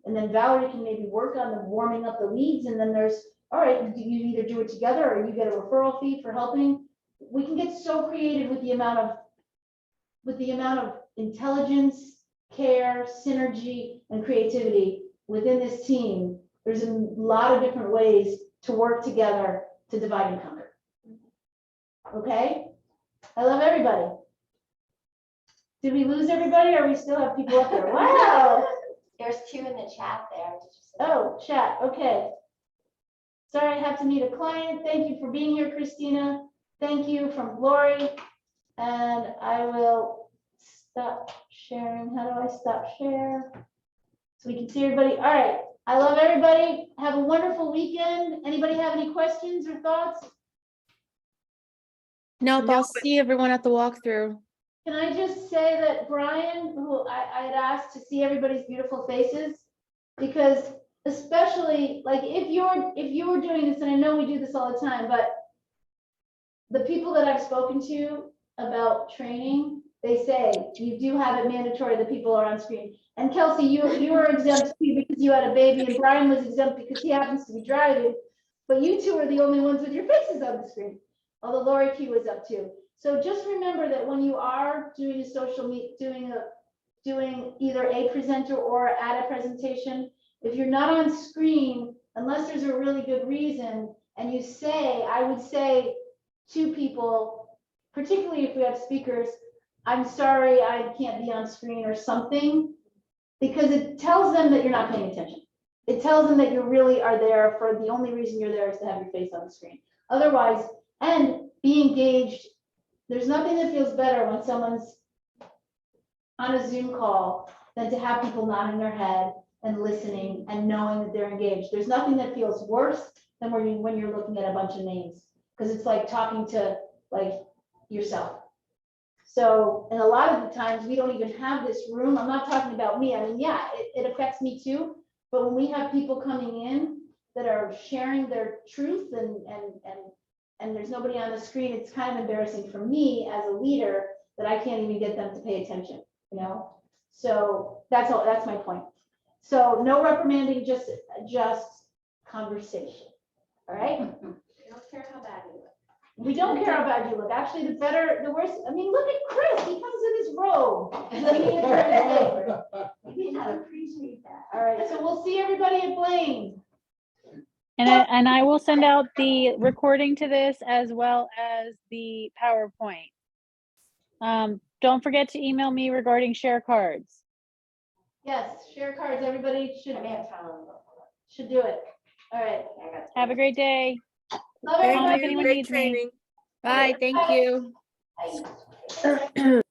S1: And then Valerie can maybe work on the warming up the leads, and then there's, all right, you either do it together or you get a referral fee for helping. We can get so creative with the amount of intelligence, care, synergy, and creativity within this team. There's a lot of different ways to work together to divide and conquer. Okay? I love everybody. Did we lose everybody, or we still have people up there? Wow.
S6: There's 2 in the chat there. Did you see?
S1: Oh, chat, okay. Sorry, I have to meet a client. Thank you for being here, Christina. Thank you from Lori. And I will stop sharing. How do I stop share? So we can see everybody. All right. I love everybody. Have a wonderful weekend. Anybody have any questions or thoughts?
S10: Nope, I'll see everyone at the walkthrough.
S1: Can I just say that Brian, who I had asked to see everybody's beautiful faces, because especially like if you're doing this, and I know we do this all the time, but the people that I've spoken to about training, they say you do have it mandatory that people are on screen. And Kelsey, you were exempt too because you had a baby, and Brian was exempt because he happens to be driving. But you two are the only ones with your faces on the screen. Although Lori Q was up too. So just remember that when you are doing a social meet, doing either a presenter or at a presentation, if you're not on screen, unless there's a really good reason, and you say, I would say to people, particularly if we have speakers, I'm sorry, I can't be on screen or something, because it tells them that you're not paying attention. It tells them that you really are there for the only reason you're there is to have your face on the screen. Otherwise, and be engaged. There's nothing that feels better when someone's on a Zoom call than to have people nodding their head and listening and knowing that they're engaged. There's nothing that feels worse than when you're looking at a bunch of names, because it's like talking to like yourself. So, and a lot of the times we don't even have this room. I'm not talking about me. I mean, yeah, it affects me too. But when we have people coming in that are sharing their truth and there's nobody on the screen, it's kind of embarrassing for me as a leader that I can't even get them to pay attention, you know? So that's all, that's my point. So no reprimanding, just conversation, all right?
S9: I don't care how bad you look.
S1: We don't care how bad you look. Actually, the worst, I mean, look at Chris, he comes in his robe.
S6: You gotta appreciate that.
S1: All right, so we'll see everybody at Blaine.
S2: And I will send out the recording to this as well as the PowerPoint. Don't forget to email me regarding share cards.
S1: Yes, share cards, everybody
S6: I may have found them.
S1: should do it. All right.
S6: I got
S2: Have a great day.
S1: Love
S2: Call me if
S1: everybody.
S2: anyone
S7: Great
S2: needs me.
S7: training.
S10: Bye, thank you.
S6: Bye.